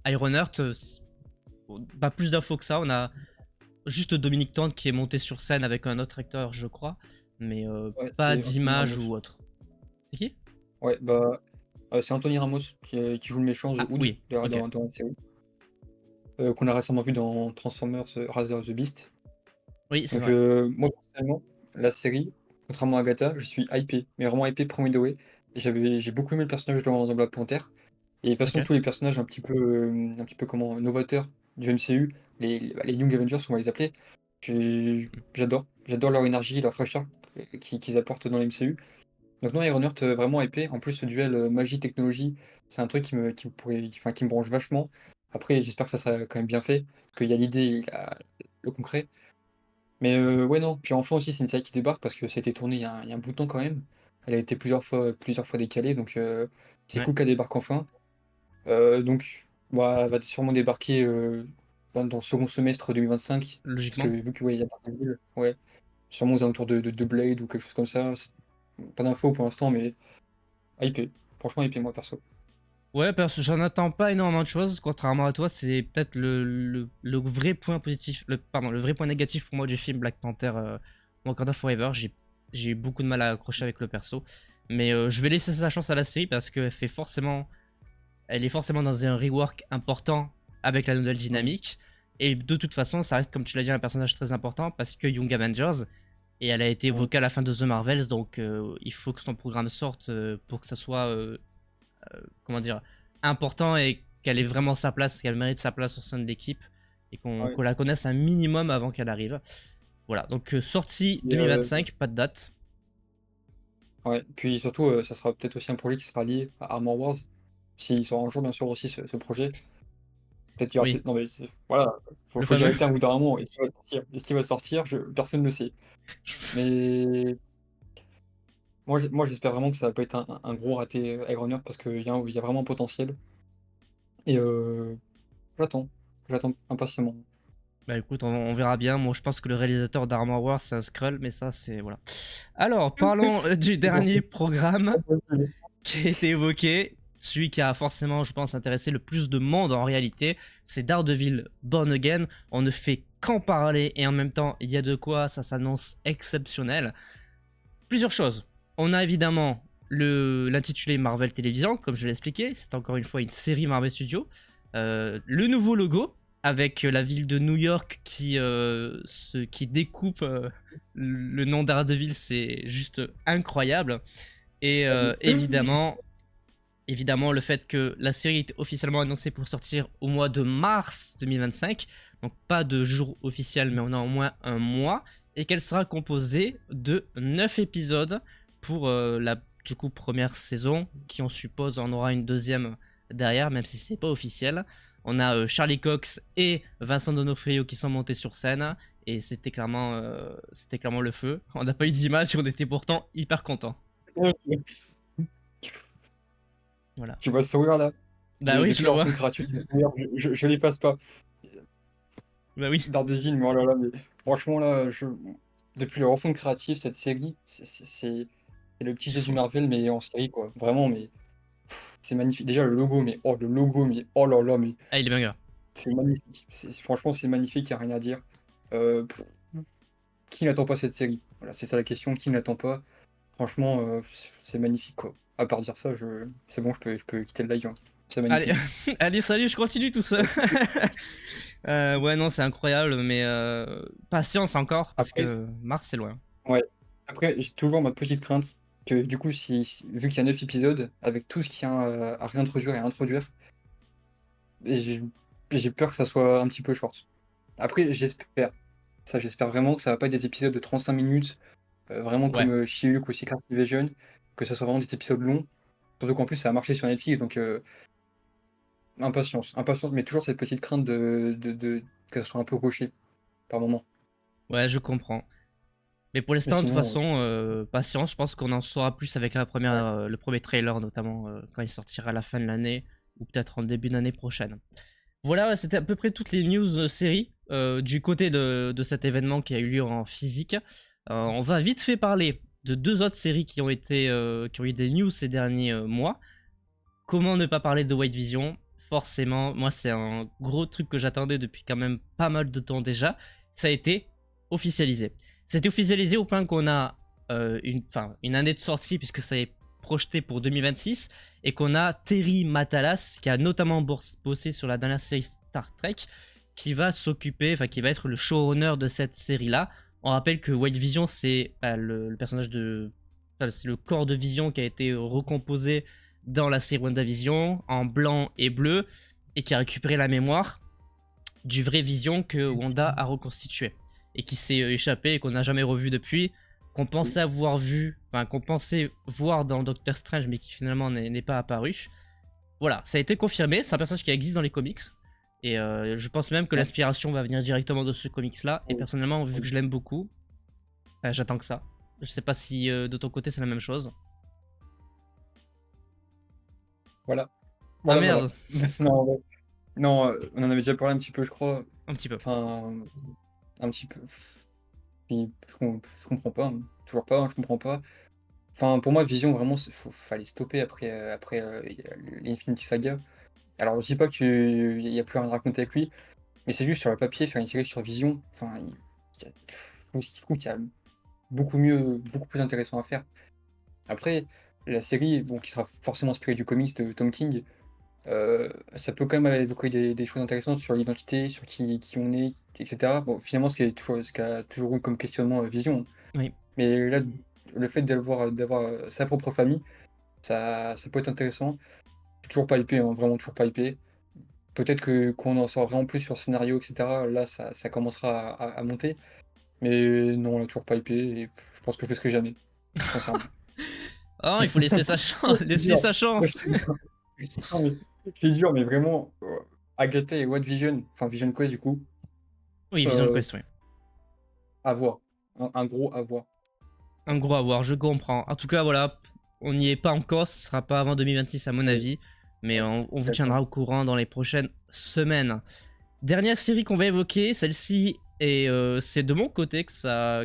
Ironheart, pas plus d'infos que ça. On a juste Dominique Tante qui est monté sur scène avec un autre acteur, je crois. Mais Ouais, pas c'est Anthony d'image Ramos. ou autre. C'est qui? Ouais, bah, c'est Anthony Ramos qui joue le méchant The Ah Hood oui, ok. dans la série, qu'on a récemment vu dans Transformers Rise of the Beast. Oui, c'est Donc, vrai. moi, personnellement, la série, contrairement à Agatha, je suis hypé, mais vraiment hypé premier degré. Et j'ai beaucoup aimé le personnage dans Black Panther. Et de toute façon, Ok. tous les personnages un petit peu comment, novateurs du MCU, les Young Avengers, on va les appeler, J'adore leur énergie, leur fraîcheur qu'ils apportent dans l'MCU. Donc non, Ironheart, vraiment épais. En plus, ce duel magie-technologie, c'est un truc qui me branche vachement. Après, j'espère que ça sera quand même bien fait, parce qu'il y a l'idée, il y a le concret. Mais ouais, non. Puis enfin aussi, c'est une série qui débarque parce que ça a été tourné il y a un bout de temps quand même. Elle a été plusieurs fois décalée, donc c'est Ouais, cool qu'elle débarque enfin. Donc, bah, elle va sûrement débarquer dans le second semestre 2025, parce que logiquement. vu que ouais, il y a Daredevil, ouais, sûrement aux alentours de Blade ou quelque chose comme ça. Pas d'infos pour l'instant, mais hypé. Franchement hypé, moi perso. Ouais, parce que j'en attends pas énormément de choses, contrairement à toi, c'est peut-être le vrai point positif, pardon, le vrai point négatif pour moi du film Black Panther Wakanda Forever. J'ai eu beaucoup de mal à accrocher avec le perso, mais je vais laisser sa chance à la série parce qu'elle fait forcément, elle est forcément dans un rework important avec la nouvelle Ouais, dynamique, et de toute façon, ça reste, comme tu l'as dit, un personnage très important parce que Young Avengers, et elle a été ouais, évoquée à la fin de The Marvels, donc il faut que son programme sorte pour que ça soit comment dire, important et qu'elle ait vraiment sa place, qu'elle mérite sa place au sein de l'équipe et ouais. qu'on la connaisse un minimum avant qu'elle arrive. Voilà, donc sortie Et, 2025, pas de date. ouais. Puis surtout, ça sera peut-être aussi un projet qui sera lié à Armor Wars. S'il sort un jour, bien sûr, aussi ce projet. Peut-être qu'il y aura Oui, peut-être. Non, mais voilà, le faut y fameux. arrêter un bout d'un moment. Est-ce qu'il va sortir? Est-ce qu'il va sortir? Personne ne le sait. Mais moi, j'espère vraiment que ça va pas être un gros raté Ironheart parce qu'il y a vraiment un potentiel. Et j'attends. J'attends impatiemment. Bah écoute, on verra bien. Moi, je pense que le réalisateur d'Armor Wars, c'est un Skrull, mais ça, c'est. Voilà. Alors, parlons du dernier programme qui a été évoqué. Celui qui a forcément, je pense, intéressé le plus de monde en réalité, c'est Daredevil Born Again. On ne fait qu'en parler et en même temps, il y a de quoi, ça s'annonce exceptionnel. Plusieurs choses. On a évidemment l'intitulé Marvel Television, comme je l'ai expliqué, c'est encore une fois une série Marvel Studios. Le nouveau logo, avec la ville de New York qui découpe le nom Daredevil, c'est juste incroyable. Et évidemment, le fait que la série est officiellement annoncée pour sortir au mois de mars 2025, donc pas de jour officiel, mais on a au moins un mois, et qu'elle sera composée de 9 épisodes pour la du coup première saison, qui on suppose en aura une deuxième derrière, même si c'est pas officiel. On a Charlie Cox et Vincent D'Onofrio qui sont montés sur scène, et c'était clairement le feu. On n'a pas eu d'image, on était pourtant hyper contents. Voilà. Tu vois ce sourire là? Bah oui, je Depuis le la vois. refonte gratuite, ce sourire, je l'efface pas. Bah oui. Daredevil, mais oh là là, mais franchement là, depuis la refonte créative, cette série, c'est le petit Jésus Marvel, mais en série quoi. Vraiment, mais c'est magnifique. Déjà le logo, mais oh là là, mais Ah, il est banger. c'est magnifique. Franchement, c'est magnifique, y a rien à dire. Euh, pff, qui n'attend pas cette série? Voilà, c'est ça la question, qui n'attend pas? Franchement, c'est magnifique quoi. À part dire ça, c'est bon, je peux quitter le live, hein. C'est Allez, magnifique. allez, salut, je continue tout seul. Ouais, non, c'est incroyable, mais patience encore, parce Après, que Mars, c'est loin. ouais. Après, j'ai toujours ma petite crainte que du coup, vu qu'il y a 9 épisodes, avec tout ce qu'il y a à réintroduire et à introduire, et j'ai peur que ça soit un petit peu short. Après, j'espère vraiment que ça va pas être des épisodes de 35 minutes, vraiment Ouais. comme She-Hulk ou Secret Invasion, que ça soit vraiment des épisodes longs. Surtout qu'en plus, ça a marché sur Netflix, donc impatience, mais toujours cette petite crainte que ça soit un peu gaucher par moment. Ouais, je comprends. Mais pour Mais l'instant, de toute sinon, façon, patience, je pense qu'on en saura plus avec ouais. le premier trailer, notamment quand il sortira à la fin de l'année, ou peut-être en début d'année prochaine. Voilà, ouais, c'était à peu près toutes les news séries du côté de cet événement qui a eu lieu en physique. On va vite fait parler de deux autres séries qui ont eu des news ces derniers mois. Comment ne pas parler de White Vision? Forcément, moi c'est un gros truc que j'attendais depuis quand même pas mal de temps déjà. Ça a été officialisé. C'était officialisé au point qu'on a une année de sortie puisque ça est projeté pour 2026 et qu'on a Terry Matalas qui a notamment bossé sur la dernière série Star Trek qui va s'occuper, enfin qui va être le showrunner de cette série là. On rappelle que White Vision c'est le personnage de, enfin, c'est le corps de Vision qui a été recomposé dans la série WandaVision en blanc et bleu et qui a récupéré la mémoire du vrai Vision que Wanda a reconstitué. et qui s'est échappé et qu'on n'a jamais revu depuis, qu'on pensait avoir vu, enfin qu'on pensait voir dans Doctor Strange mais qui finalement n'est pas apparu. Voilà, ça a été confirmé, c'est un personnage qui existe dans les comics. Et je pense même que Ouais. l'inspiration va venir directement de ce comics là. Et Oui. personnellement, vu que je l'aime beaucoup, j'attends que ça. Je sais pas si de ton côté c'est la même chose. Voilà. Ah Voilà, voilà. merde, Non, ouais. Non, on en avait déjà parlé un petit peu, je crois. un petit peu. Enfin, un petit peu. Puis, je comprends pas, hein. Toujours pas, hein, je comprends pas. Enfin, pour moi, Vision, vraiment, fallait stopper après l'Infinity Saga. Alors, je dis pas qu'il y a plus rien à raconter avec lui, mais c'est juste sur le papier, faire une série sur Vision, enfin, je trouve qu'il y a beaucoup mieux, beaucoup plus intéressant à faire. Après, la série, bon, qui sera forcément inspirée du comics de Tom King, ça peut quand même évoquer des choses intéressantes sur l'identité, sur qui on est, etc. Bon, finalement, ce qu'a toujours eu comme questionnement Vision. Oui. Mais là, le fait d'avoir sa propre famille, ça peut être intéressant. Je suis toujours pas hypé, hein, vraiment toujours pas hypé. Peut-être qu'on en saura vraiment plus sur le scénario, etc. Là, ça commencera à monter. Mais non, là, toujours pas hypé. Et je pense que je le serai jamais, sincèrement. Oh, il faut laisser sa chance, C'est laisse-lui dur. sa Ouais, chance. c'est dur. Non, mais c'est dur, mais vraiment, Agatha et What Vision, enfin Vision Quest du coup, Oui, Vision euh, Quest, oui. à voir. Un gros à voir. Un gros à voir, je comprends. En tout cas, voilà, on n'y est pas encore, ce sera pas avant 2026 à mon Oui, avis, mais ouais, on vous exactement. tiendra au courant dans les prochaines semaines. Dernière série qu'on va évoquer, celle-ci, et c'est de mon côté que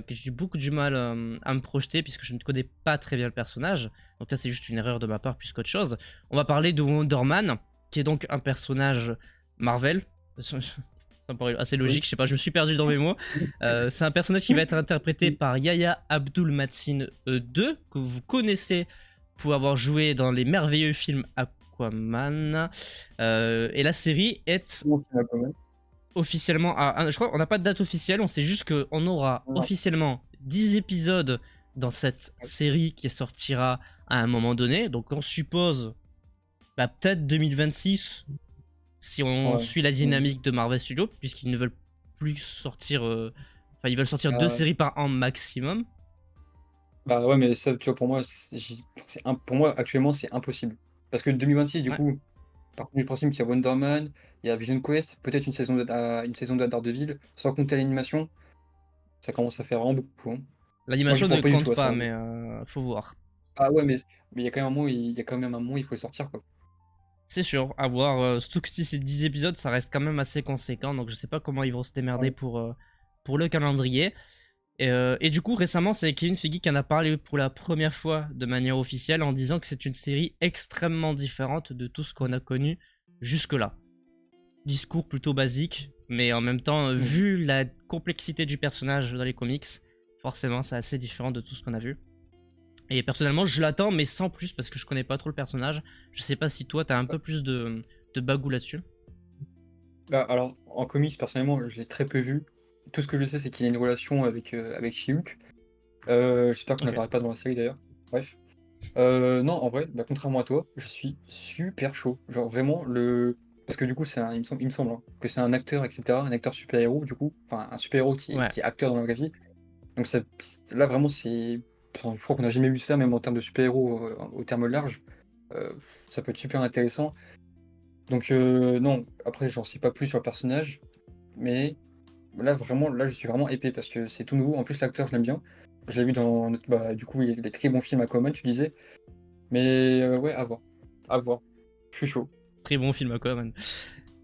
j'ai eu beaucoup du mal à me projeter puisque je ne connais pas très bien le personnage. Donc là, c'est juste une erreur de ma part plus qu'autre chose. On va parler de Wonder Man, qui est donc un personnage Marvel. Ça me paraît assez Oui. logique, je sais pas, je me suis perdu dans mes mots. C'est un personnage qui va être interprété par Yahya Abdul-Mateen 2, que vous connaissez pour avoir joué dans les merveilleux films Aquaman. Et la série est Bon, c'est quand même. officiellement... je crois qu'on n'a pas de date officielle, on sait juste qu'on aura Non, officiellement 10 épisodes dans cette série qui sortira à un moment donné. Donc on suppose peut-être 2026 si on ouais. suit la Mm. dynamique de Marvel Studios, puisqu'ils ne veulent plus sortir... Enfin, ils veulent sortir 2 Euh, séries par an maximum. Bah ouais, mais ça, tu vois, pour moi, pour moi, actuellement, c'est impossible. Parce que 2026, du Ouais. coup, par contre, du principe qu'il y a Wonder Man, il y a Vision Quest, peut-être une saison de Daredevil, sans compter l'animation, ça commence à faire vraiment beaucoup, hein. Moi, j'y L'animation crois ne pas du compte tout à pas, ça. mais faut voir. Ah ouais, mais il y a quand même un moment, il y a quand même un moment, il faut le sortir, quoi. C'est sûr, à voir. Surtout que si c'est 10 épisodes, ça reste quand même assez conséquent. Donc je sais pas comment ils vont se démerder Ouais. pour le calendrier. Et du coup, récemment, c'est Kevin Feige qui en a parlé pour la première fois de manière officielle en disant que c'est une série extrêmement différente de tout ce qu'on a connu jusque-là. Discours plutôt basique, mais en même temps, Mm. vu la complexité du personnage dans les comics, forcément, c'est assez différent de tout ce qu'on a vu. Et personnellement, je l'attends, mais sans plus, parce que je connais pas trop le personnage. Je sais pas si toi, t'as un peu plus de bagou là-dessus. Bah, alors, en comics, personnellement, je l'ai très peu vu. Tout ce que je sais, c'est qu'il a une relation avec She-Hulk. J'espère qu'on Ok. n'apparaît pas dans la série d'ailleurs. Bref. Non, en vrai, bah, contrairement à toi, je suis super chaud. Genre vraiment, parce que du coup, il me semble hein, que c'est un acteur, etc. Un acteur super-héros, du coup. Enfin, un super-héros Ouais. qui est acteur dans la vraie vie. Donc là, vraiment, enfin, je crois qu'on n'a jamais vu ça, même en termes de super-héros, au terme large. Euh, Ça peut être super intéressant. Donc, non, après, j'en sais pas plus sur le personnage. Mais là, vraiment, là, je suis vraiment épais parce que c'est tout nouveau. En plus, l'acteur, je l'aime bien. Je l'ai vu bah, du coup, il y a des très bons films à Aquaman, tu disais. Mais ouais, à voir. À voir. Je suis chaud. Très bon film, Aquaman.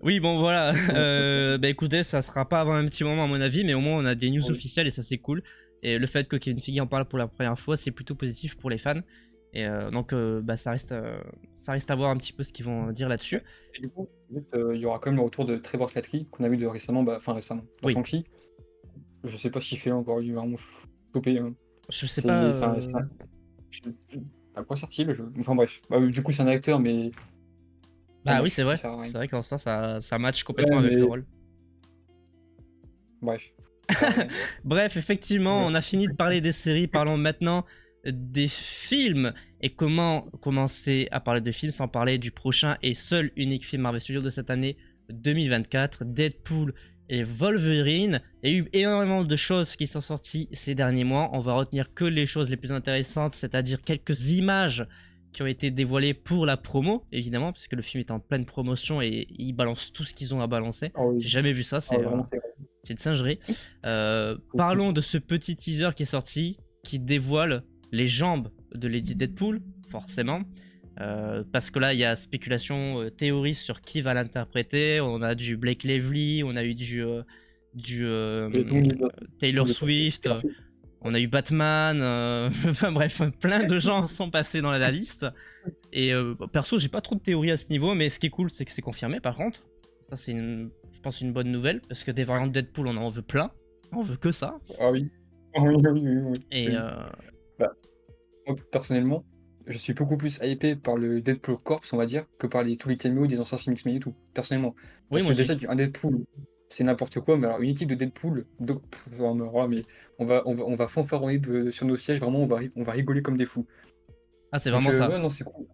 Oui, bon, voilà. Très bon film. Bah écoutez, ça sera pas avant un petit moment, à mon avis, mais au moins, on a des news Oui. officielles et ça, c'est cool. Et le fait que Kevin Feige en parle pour la première fois, c'est plutôt positif pour les fans. Et donc, bah, ça reste à voir un petit peu ce qu'ils vont dire là-dessus. Ouais. Et du coup, juste, il y aura quand même le retour de Trevor Slattery qu'on a vu récemment, bah, enfin récemment, dans Oui, Shang-Chi. Je sais pas ce qu'il fait encore, il est vraiment topé, hein. je sais pas. C'est à quoi sert-il? Enfin bref. Bah, du coup, c'est un acteur, mais enfin Bah oui, c'est bref, il vrai. sert à rien. C'est vrai qu'en ça match complètement Ouais, avec le mais rôle. bref, il sert à rien. Bref, effectivement, Voilà. on a fini de parler des séries. Parlons maintenant des films. Et comment commencer à parler de films sans parler du prochain et seul unique film Marvel Studios de cette année 2024, Deadpool et Wolverine. Il y a eu énormément de choses qui sont sorties ces derniers mois. On va retenir que les choses les plus intéressantes, c'est-à-dire quelques images qui ont été dévoilées pour la promo, évidemment, puisque le film est en pleine promotion et ils balancent tout ce qu'ils ont à balancer. Ah oui, J'ai jamais vu ça, ah, vraiment, c'est vrai. c'est une singerie. C'est fou. Parlons de ce petit teaser qui est sorti, qui dévoile les jambes de Lady Deadpool, forcément. Parce que là, il y a spéculation, théorie sur qui va l'interpréter. On a du Blake Lively, on a eu du Et tout le monde est passé. Tout le Taylor monde est passé. Swift, on a eu Batman. Enfin bref, plein de gens sont passés dans la liste. Et perso, j'ai pas trop de théories à ce niveau, mais ce qui est cool, c'est que c'est confirmé par contre. Ça, c'est je pense une bonne nouvelle, parce que des variantes de Deadpool, on en veut plein. On veut que ça. Ah oui. Ah oui, oui, oui, oui, Et oui. Bah, moi, personnellement, je suis beaucoup plus hypé par le Deadpool Corps, on va dire, que par tous les caméos des anciens films X-Men et tout, personnellement. oui, Parce moi que aussi. déjà, un Deadpool, c'est n'importe quoi, mais alors une équipe de Deadpool, alors là, mais on va fanfaronner sur nos sièges, vraiment, on va rigoler comme des fous. Ah, c'est Donc, vraiment ça. ouais, non, c'est cool.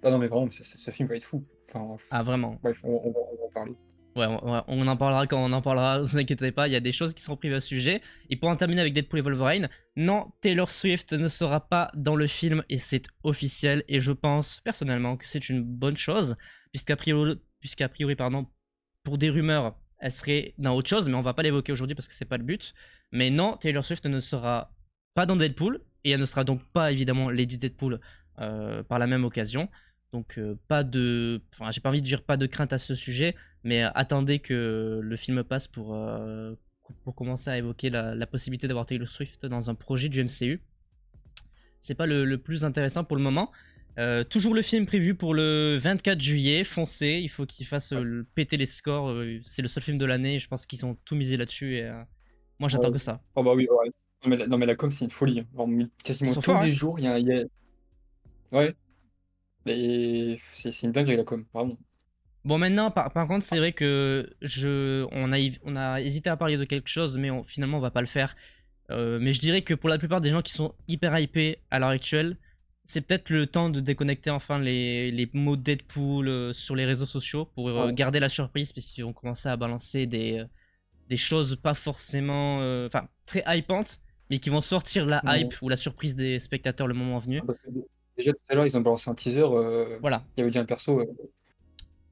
Ah non, mais vraiment, ce film va être fou. Enfin, Ah, vraiment. bref, on va en parler. Ouais, on en parlera quand on en parlera, vous inquiétez pas, il y a des choses qui sont prises à ce sujet. Et pour en terminer avec Deadpool et Wolverine, non, Taylor Swift ne sera pas dans le film et c'est officiel. Et je pense personnellement que c'est une bonne chose, puisqu'a priori, pardon, pour des rumeurs, elle serait dans autre chose, mais on va pas l'évoquer aujourd'hui parce que c'est pas le but. Mais non, Taylor Swift ne sera pas dans Deadpool et elle ne sera donc pas évidemment Lady Deadpool par la même occasion. Donc pas de, enfin j'ai pas envie de dire pas de crainte à ce sujet, mais attendez que le film passe pour commencer à évoquer la possibilité d'avoir Taylor Swift dans un projet du MCU. C'est pas le plus intéressant pour le moment. Toujours le film prévu pour le 24 juillet, foncez, il faut qu'il fasse péter les scores, c'est le seul film de l'année, je pense qu'ils ont tout misé là-dessus et moi j'attends Ouais. que ça. Oh bah oui, ouais. Non, mais la com, c'est une folie, hein. Vraiment, Ils quasiment sont tous forts, hein. les jours, Ouais, et c'est une dinguerie la com, vraiment. Bon, maintenant, par contre, c'est vrai que on a hésité à parler de quelque chose, mais finalement, on va pas le faire. Mais je dirais que pour la plupart des gens qui sont hyper hypés à l'heure actuelle, c'est peut-être le temps de déconnecter enfin les mots Deadpool sur les réseaux sociaux pour Ouais, garder la surprise, parce qu'ils vont commencer à balancer des choses pas forcément, enfin, très hypantes, mais qui vont sortir la ouais. hype ou la surprise des spectateurs le moment venu. Parce que déjà tout à l'heure, ils ont balancé un teaser, Voilà. il y avait déjà un perso,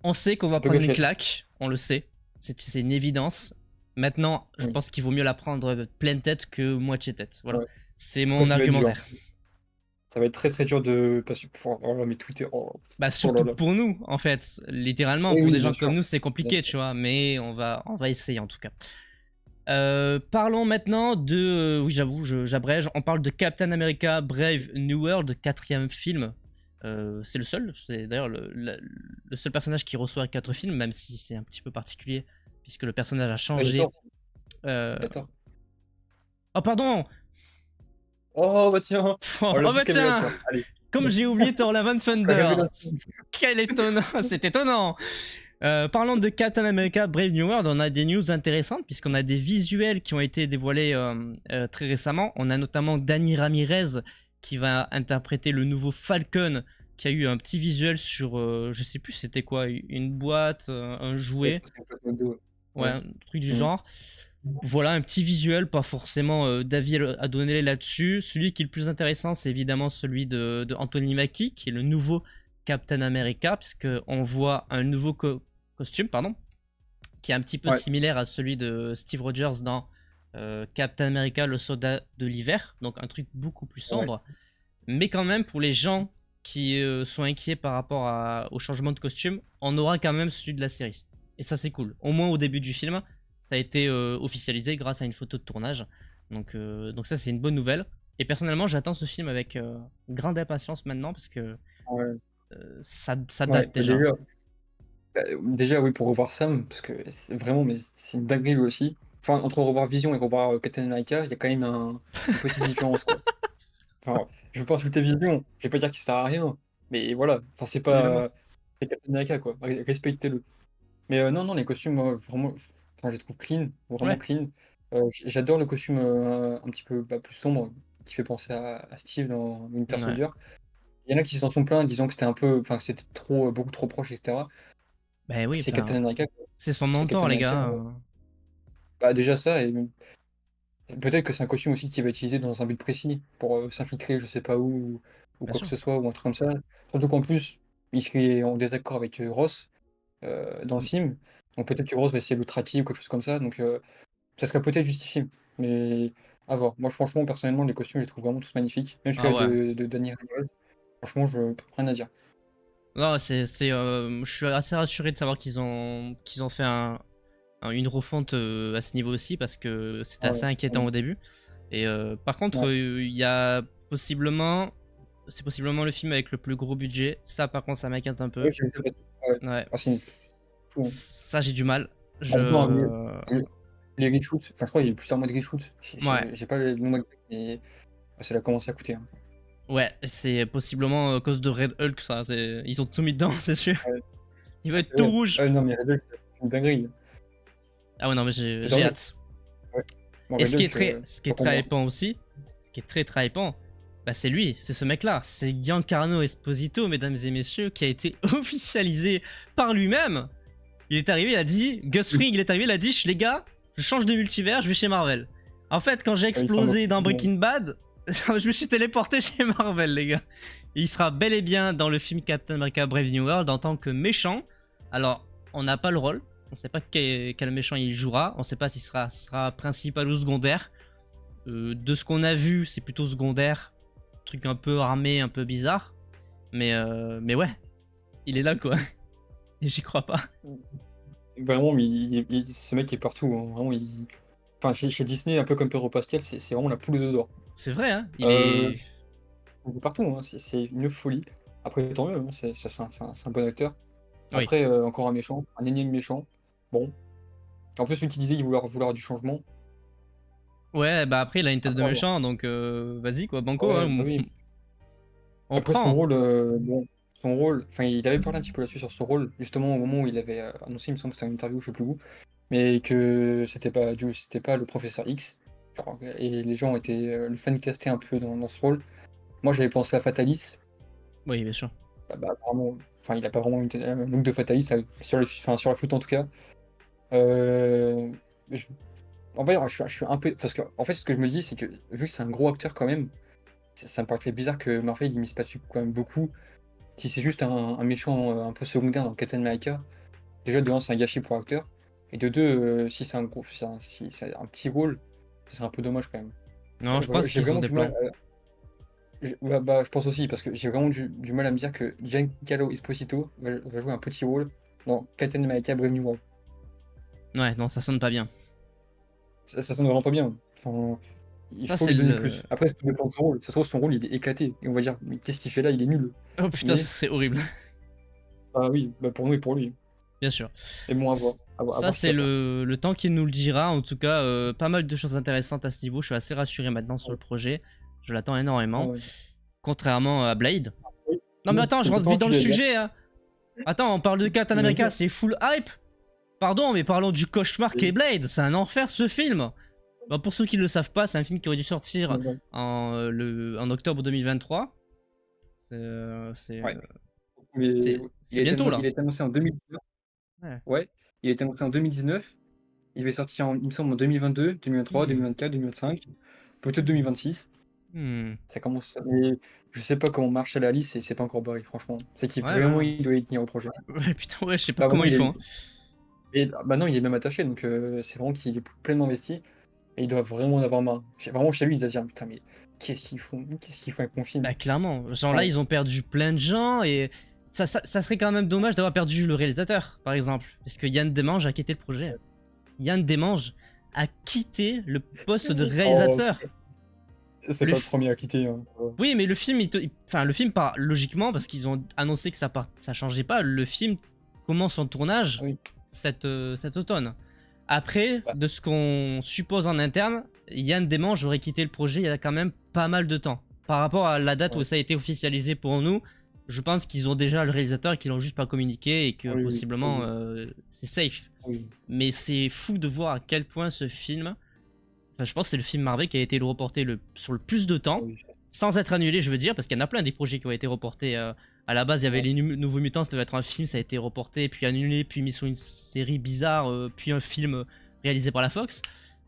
On sait qu'on va ça peut prendre une gâcher. claque, on le sait, c'est une évidence. Maintenant, je Oui, pense qu'il vaut mieux la prendre pleine tête que moitié tête. Voilà, ouais. c'est Ouais, mon ça va être dur. argumentaire. Ça va être très très dur de parce que oh là, mais Twitter, Bah oh là surtout là. pour nous, en fait, littéralement Oui, pour oui, des bien gens sûr. comme nous, c'est Bien compliqué, sûr. tu vois. Mais on va essayer en tout cas. Parlons maintenant de, oui j'avoue, j'abrège. On parle de Captain America Brave New World, quatrième film. C'est le seul, c'est d'ailleurs le seul personnage qui reçoit 4 films, même si c'est un petit peu particulier puisque le personnage a Ah, il a changé. tort, Euh, il a tort. Oh pardon. Oh bah tiens! Oh, Oh là, oh bah jusqu'à là, tiens. tiens. Allez, Comme j'ai oublié Thor Love and la Thunder. révélation. Quel étonnant, c'est étonnant. Parlant de Captain America Brave New World, on a des news intéressantes puisqu'on a des visuels qui ont été dévoilés très récemment. On a notamment Danny Ramirez qui va interpréter le nouveau Falcon, qui a eu un petit visuel sur, je sais plus c'était quoi, une boîte, un Ouais, je jouet, pense qu'il y a pas de dos. ouais, Ouais. un truc du Mmh. genre. Voilà, un petit visuel, pas forcément d'avis à donner là-dessus. Celui qui est le plus intéressant, c'est évidemment celui de Anthony Mackie, qui est le nouveau Captain America, puisqu'on voit un nouveau costume, pardon, qui est un petit peu Ouais, similaire à celui de Steve Rogers dans Captain America, le soldat de l'hiver, donc un truc beaucoup plus ouais. sombre. Mais quand même, pour les gens qui sont inquiets par rapport au changement de costume, on aura quand même celui de la série. Et ça, c'est cool. Au moins au début du film, ça a été officialisé grâce à une photo de tournage. Donc ça, c'est une bonne nouvelle. Et personnellement, j'attends ce film avec grande impatience maintenant parce que Ouais. ça Ouais, date bah, déjà. déjà, oui, pour revoir Sam, parce que c'est vraiment, mais c'est une dinguerie lui aussi. Enfin, entre revoir Vision et revoir Captain America, il y a quand même une petite différence, quoi. Enfin, je veux pas insulter Vision, je vais pas dire qu'il sert à rien, mais voilà, enfin, c'est Évidemment. pas. C'est Captain America, quoi. Respectez-le. Mais non, non, les costumes, vraiment, enfin, je les trouve clean, vraiment Ouais. clean. J'adore le costume un petit peu plus sombre, qui fait penser à Steve dans Winter Ouais. Soldier. Il y en a qui s'en sont plaints, disant que c'était un peu, enfin, que c'était beaucoup trop proche, etc. Ben oui, C'est Captain enfin, America, quoi. c'est son C'est mentor, Captain les America. gars. Bah, déjà ça, et peut-être que c'est un costume aussi qui va utiliser dans un but précis, pour s'infiltrer, je sais pas où, ou Bien quoi que sûr. ce soit, ou un truc comme ça. Surtout qu'en plus, il serait en désaccord avec Ross dans le Mm. film. Donc peut-être que Ross va essayer de le traquer ou quelque chose comme ça. Donc ça serait peut-être justifié. Mais à voir. Moi, franchement, personnellement, les costumes, je les trouve vraiment tous magnifiques. Même Ah celui-là ouais. de Danny Reyes. Franchement, rien à dire. Non, je suis assez rassuré de savoir qu'ils ont fait une refonte à ce niveau aussi parce que c'était Ah assez ouais, inquiétant au début. Et par contre, ouais. il y a possiblement, c'est possiblement le film avec le plus gros budget. Ça, par contre, ça m'inquiète un peu. Ouais, j'ai vu ça passer. Ouais. Ouais, Ah, c'est fou, hein. ça j'ai du mal. En même temps, Je, les reshoots, enfin, je crois qu'il y a eu plusieurs mois de reshoots. ouais, J'ai pas le nombre exact, mais ça a commencé à coûter, hein. ouais, c'est possiblement à cause de Red Hulk ça. Ils ont tout mis dedans, c'est sûr. Ouais. Il va être tout rouge. Non, mais Red Hulk, c'est une dinguerie. Ah ouais, non, mais C'est j'ai dingue. hâte. Ouais. Bon, Et Red Hulk, ce qui est pas pour très moi. hypant aussi, ce qui est très très hypant, bah c'est lui, c'est ce mec-là, c'est Giancarlo Esposito, mesdames et messieurs, qui a été officialisé par lui-même. Il est arrivé, il a dit, Gus Fring, il est arrivé, il a dit, les gars, je change de multivers, je vais chez Marvel. En fait, quand j'ai Il semble explosé dans Breaking Bad, je me suis téléporté chez Marvel, les gars. Et il sera bel et bien dans le film Captain America Brave New World en tant que méchant. Alors, on n'a pas le rôle, on sait pas quel méchant il jouera, on sait pas s'il sera principal ou secondaire. De ce qu'on a vu, c'est plutôt secondaire, truc un peu armé, un peu bizarre. Mais ouais, il est là quoi. Et j'y crois pas. vraiment, mais ce mec est partout, hein. Vraiment, enfin, chez Disney, un peu comme Pedro Pascal, c'est vraiment la poule aux œufs d'or. C'est vrai, hein. Euh, il est partout, hein. C'est une folie. Après, tant mieux, hein. C'est un bon acteur. Oui. Après, encore un méchant, un énième méchant. Bon. En plus, lui qui disait qu'il vouloir du changement. Ouais, bah après, il a une tête de Après, à voir. méchant, donc vas-y quoi, banco, Ouais, bah hein. oui. On Après, son prend. rôle, bon, son rôle, enfin, il avait parlé un petit peu là-dessus sur son rôle, justement au moment où il avait annoncé, il me semble que c'était une interview, je sais plus où, mais que c'était pas le professeur X. Genre, et les gens étaient le fan casté un peu dans ce rôle. Moi, j'avais pensé à Fatalis. Oui, bien sûr. Vraiment, enfin, il a pas vraiment un look de Fatalis enfin, sur la photo en tout cas. Euh, je- En fait, je suis un peu, parce que en fait, ce que je me dis, c'est que vu que c'est un gros acteur quand même, ça me paraît très bizarre que Marvel il mise pas dessus quand même beaucoup. Si c'est juste un méchant un peu secondaire dans Captain America, déjà de un c'est un gâchis pour l'acteur, et de deux, si c'est un gros, si c'est un petit rôle, ce serait un peu dommage quand même. Non, je pense J'ai qu'ils ont vraiment des du mal plans. je pense aussi, parce que j'ai vraiment du mal à me dire que Giancarlo Esposito va jouer un petit rôle dans Captain America Brave New World. Ouais, non, ça sonne pas bien. Ça sonne vraiment pas bien. Enfin, il Ça, faut c'est lui donner le. plus. Après, ça dépend de son rôle. Ça se trouve, son rôle, il est éclaté. Et on va dire, mais qu'est-ce qu'il fait là? Il est nul. Oh putain, ça Mais, c'est horrible. bah oui, bah pour nous et pour lui. Bien sûr. Et bon, à voir. À Ça, voir ce qu'il c'est va faire. le temps qui nous le dira. En tout cas, pas mal de choses intéressantes à ce niveau. Je suis assez rassuré maintenant sur Ouais. le projet. Je l'attends Ah énormément. ouais. Contrairement à Blade. Oui, Non, mais attends, c'est je rentre exactement vite ce dans que le j'allais dire. sujet, hein. Attends, on parle de Captain Bien America, sûr. c'est full hype. Pardon, mais parlons du cauchemar qu'est Oui. Blade. C'est un enfer ce film. Bah, pour ceux qui ne le savent pas, c'est un film qui aurait dû sortir Ouais. en octobre 2023. Ouais. Mais C'est bientôt là. il a été annoncé en 2019. Ouais. Ouais. Il a été annoncé en 2019. Il va sortir, il me semble, en 2022, 2023, Hmm. 2024, 2025. Peut-être 2026. Hmm. Ça commence. Mais je sais pas comment marche à la liste et c'est pas encore barré, franchement. C'est qu'il Ouais, ouais. vraiment il doit y tenir au projet. Ouais, putain, ouais, je sais pas Bah comment vraiment, ils font, hein. bah non, il est même attaché, donc c'est vraiment qu'il est pleinement investi. Et il doit vraiment en avoir marre. Vraiment, chez lui, il doit se dire, putain, mais qu'est-ce qu'ils font? Qu'est-ce qu'ils font avec mon film? Bah, clairement. Genre là, Enfin, ils ont perdu plein de gens et ça serait quand même dommage d'avoir perdu le réalisateur, par exemple. Parce que Yann Demange a quitté le projet. Yann Demange a quitté le poste de oh, réalisateur. c'est Le pas le f- premier à quitter, hein. Oui, mais le film, enfin, le film part logiquement parce qu'ils ont annoncé que ça changeait pas. Le film commence son tournage Ah oui. cet automne. Après, Bah, de ce qu'on suppose en interne, Yann Demange aurait quitté le projet il y a quand même pas mal de temps. Par rapport à la date où ouais. ça a été officialisé pour nous, je pense qu'ils ont déjà le réalisateur et qu'ils l'ont juste pas communiqué et que Oui, oui, possiblement oui, c'est safe. oui. Mais c'est fou de voir à quel point ce film, enfin, je pense que c'est le film Marvel qui a été reporté sur le plus de Ah temps, oui. sans être annulé, je veux dire, parce qu'il y en a plein des projets qui ont été reportés. À la base, il y avait Ouais. les Nouveaux Mutants, ça devait être un film, ça a été reporté, puis annulé, puis mis sur une série bizarre, puis un film réalisé par la Fox.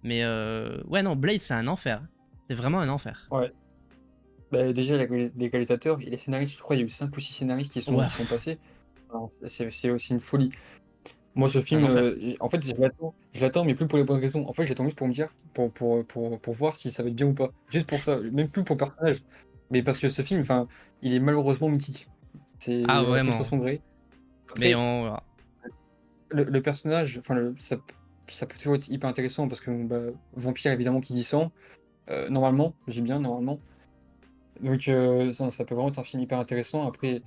Mais ouais, non, Blade, c'est un enfer. C'est vraiment un enfer. Ouais. Bah, déjà, les réalisateurs et les scénaristes, je crois, il y a eu 5 ou 6 scénaristes Ouais, qui sont passés. Alors, c'est aussi une folie. Moi, ce c'est un film, enfer. en fait, je l'attends, mais plus pour les bonnes raisons. En fait, je l'attends juste pour me dire, pour voir si ça va être bien ou pas. Juste pour ça, même plus pour le personnage. Mais parce que ce film, enfin, il est malheureusement mythique. Ah, C'est à contre vraiment. son gré. Mais Après, on. le personnage, enfin, ça peut toujours être hyper intéressant parce que bah, vampire, évidemment, qui dit sang, normalement, j'ai bien, normalement. Donc, ça peut vraiment être un film hyper intéressant. Après,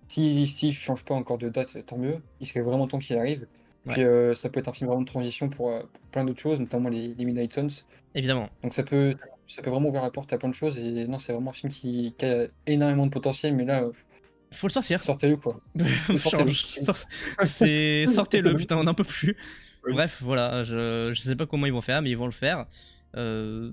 si je change pas encore de date, tant mieux. Il serait vraiment temps qu'il arrive. Ouais, Puis, ça peut être un film vraiment de transition pour plein d'autres choses, notamment les Midnight Suns. évidemment. Donc, ça peut vraiment ouvrir la porte à plein de choses. Et non, c'est vraiment un film qui a énormément de potentiel. Mais là, Faut le sortir. sortez-le, quoi. Sortez-le. Change. C'est sortez-le, Sortez-le. putain, on n'en peut plus. Oui. Bref, voilà, je sais pas comment ils vont faire, mais ils vont le faire. Euh,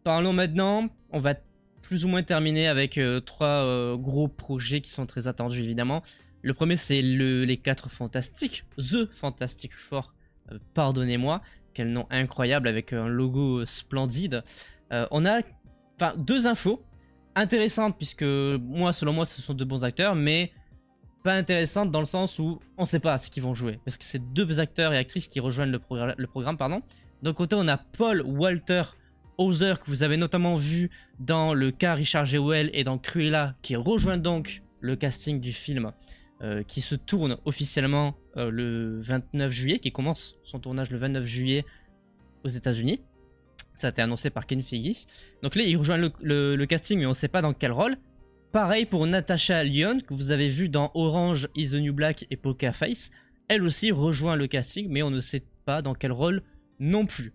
Parlons maintenant, on va plus ou moins terminer avec trois gros projets qui sont très attendus évidemment. Le premier c'est les 4 Fantastiques, The Fantastic Four, pardonnez-moi, quel nom incroyable avec un logo splendide. On a deux infos intéressantes puisque selon moi ce sont de bons acteurs, mais pas intéressantes dans le sens où on sait pas ce qu'ils vont jouer. Parce que c'est deux acteurs et actrices qui rejoignent le programme. Pardon. D'un côté, on a Paul Walter Hauser, que vous avez notamment vu dans le cas Richard Jewell et dans Cruella, qui rejoint donc le casting du film, qui se tourne officiellement le 29 juillet, qui commence son tournage le 29 juillet aux États-Unis. Ça a été annoncé par Ken Feige. Donc là, il rejoint le casting, mais on ne sait pas dans quel rôle. Pareil pour Natasha Lyonne, que vous avez vu dans Orange is the New Black et Poker Face. Elle aussi rejoint le casting, mais on ne sait pas dans quel rôle non plus.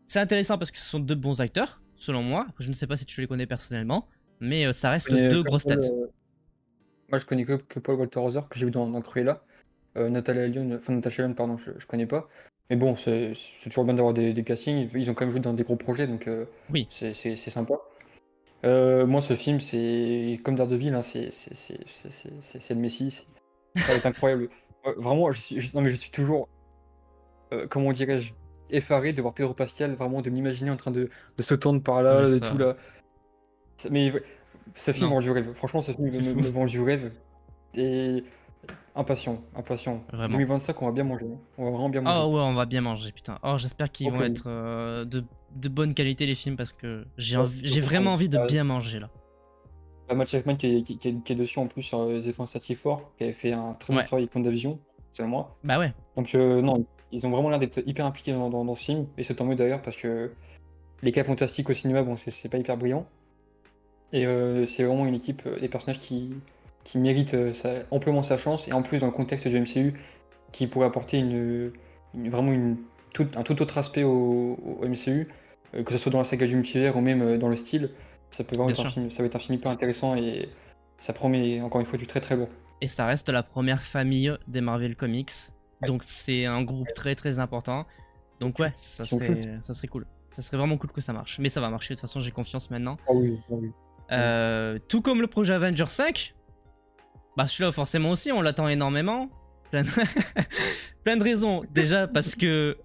C'est intéressant parce que ce sont deux bons acteurs, selon moi. Après, je ne sais pas si tu les connais personnellement, mais ça Je reste connais deux que grosses têtes. moi, je connais que Paul Walter Hauser, que j'ai vu dans Cruella. Natasha Lyonne, pardon, je connais pas. Mais bon, c'est toujours bien d'avoir des castings. Ils ont quand même joué dans des gros projets, donc Oui, c'est sympa. Moi, ce film, c'est comme Daredevil, hein, c'est le Messie. Ça va être incroyable. Vraiment, non, mais je suis toujours, comment dirais-je, effaré de voir Pedro Pascal, vraiment de m'imaginer en train de se tourner par oui, là, et tout ça. là. Mais ouais, ce film Non, vend du rêve. Franchement, ce film c'est fou. me vend du rêve. Et impatient, impatient. Vraiment. 2025, on va bien manger, hein. On va vraiment bien manger. Oh ouais, on va bien manger, putain. Oh, j'espère qu'ils Ok, vont oui. être de bonne qualité les films parce que Ouais, je j'ai comprends. vraiment envie de bien manger là. Matt Jackman qui est dessus en plus sur The Fantastic Four, qui avait fait un très bon Ouais, travail avec WandaVision, selon moi. bah ouais, Donc non, ils ont vraiment l'air d'être hyper impliqués dans ce film, et c'est tant mieux d'ailleurs parce que les cas fantastiques au cinéma, bon, c'est pas hyper brillant. Et c'est vraiment une équipe, des personnages qui méritent amplement sa chance, et en plus dans le contexte du MCU, qui pourrait apporter vraiment un tout autre aspect au MCU, que ce soit dans la saga du multivers ou même dans le style. Ça peut vraiment bien être un sûr. film, ça va être un film hyper intéressant et ça promet encore une fois du très très lourd. Et ça reste la première famille des Marvel Comics. Ouais. Donc c'est un groupe très très important. Ils Donc ouais, sont cultes. ça serait cool. Ça serait vraiment cool que ça marche. Mais ça va marcher, de toute façon j'ai confiance maintenant. Ah oui, ah oui. Ah oui. Tout comme le projet Avengers 5, bah celui-là forcément aussi, on l'attend énormément. Plein de... plein de raisons. Déjà parce que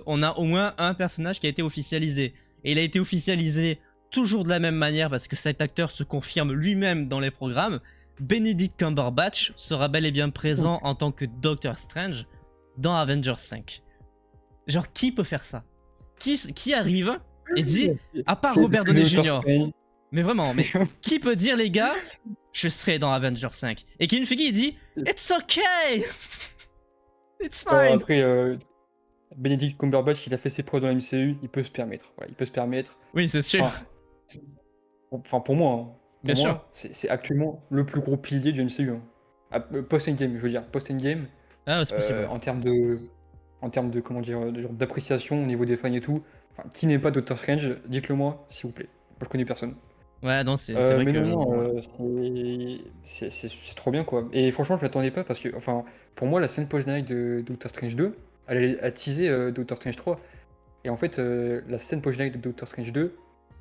on a au moins un personnage qui a été officialisé. Et il a été officialisé toujours de la même manière parce que cet acteur se confirme lui-même dans les programmes. Benedict Cumberbatch sera bel et bien présent en tant que Doctor Strange dans Avengers 5. Genre, qui peut faire ça? Qui arrive et dit, à part Robert C'est Downey Doctor Jr., Strange. mais vraiment, mais qui peut dire, les gars, je serai dans Avengers 5? Et Kevin Feige, il dit, it's okay! It's Bon, fine! après, Benedict Cumberbatch, il a fait ses preuves dans la MCU, il peut se permettre. Voilà, il peut se permettre. Oui, c'est sûr, Pour moi, hein, bien sûr. c'est actuellement le plus gros pilier du MCU, hein. Post-Endgame, je veux dire, post-Endgame, Ah, c'est possible, ouais. en termes de, comment dire, de genre d'appréciation au niveau des fans et tout. Enfin, qui n'est pas Doctor Strange, dites-le moi, s'il vous plaît. Moi, je connais personne. Ouais, non, c'est vrai Mais que. non, non, Ouais. c'est trop bien, quoi. Et franchement, je l'attendais pas parce que, enfin, pour moi, la scène post-générique de Doctor Strange 2, elle a teasé Doctor Strange 3. Et en fait, la scène post-générique de Doctor Strange 2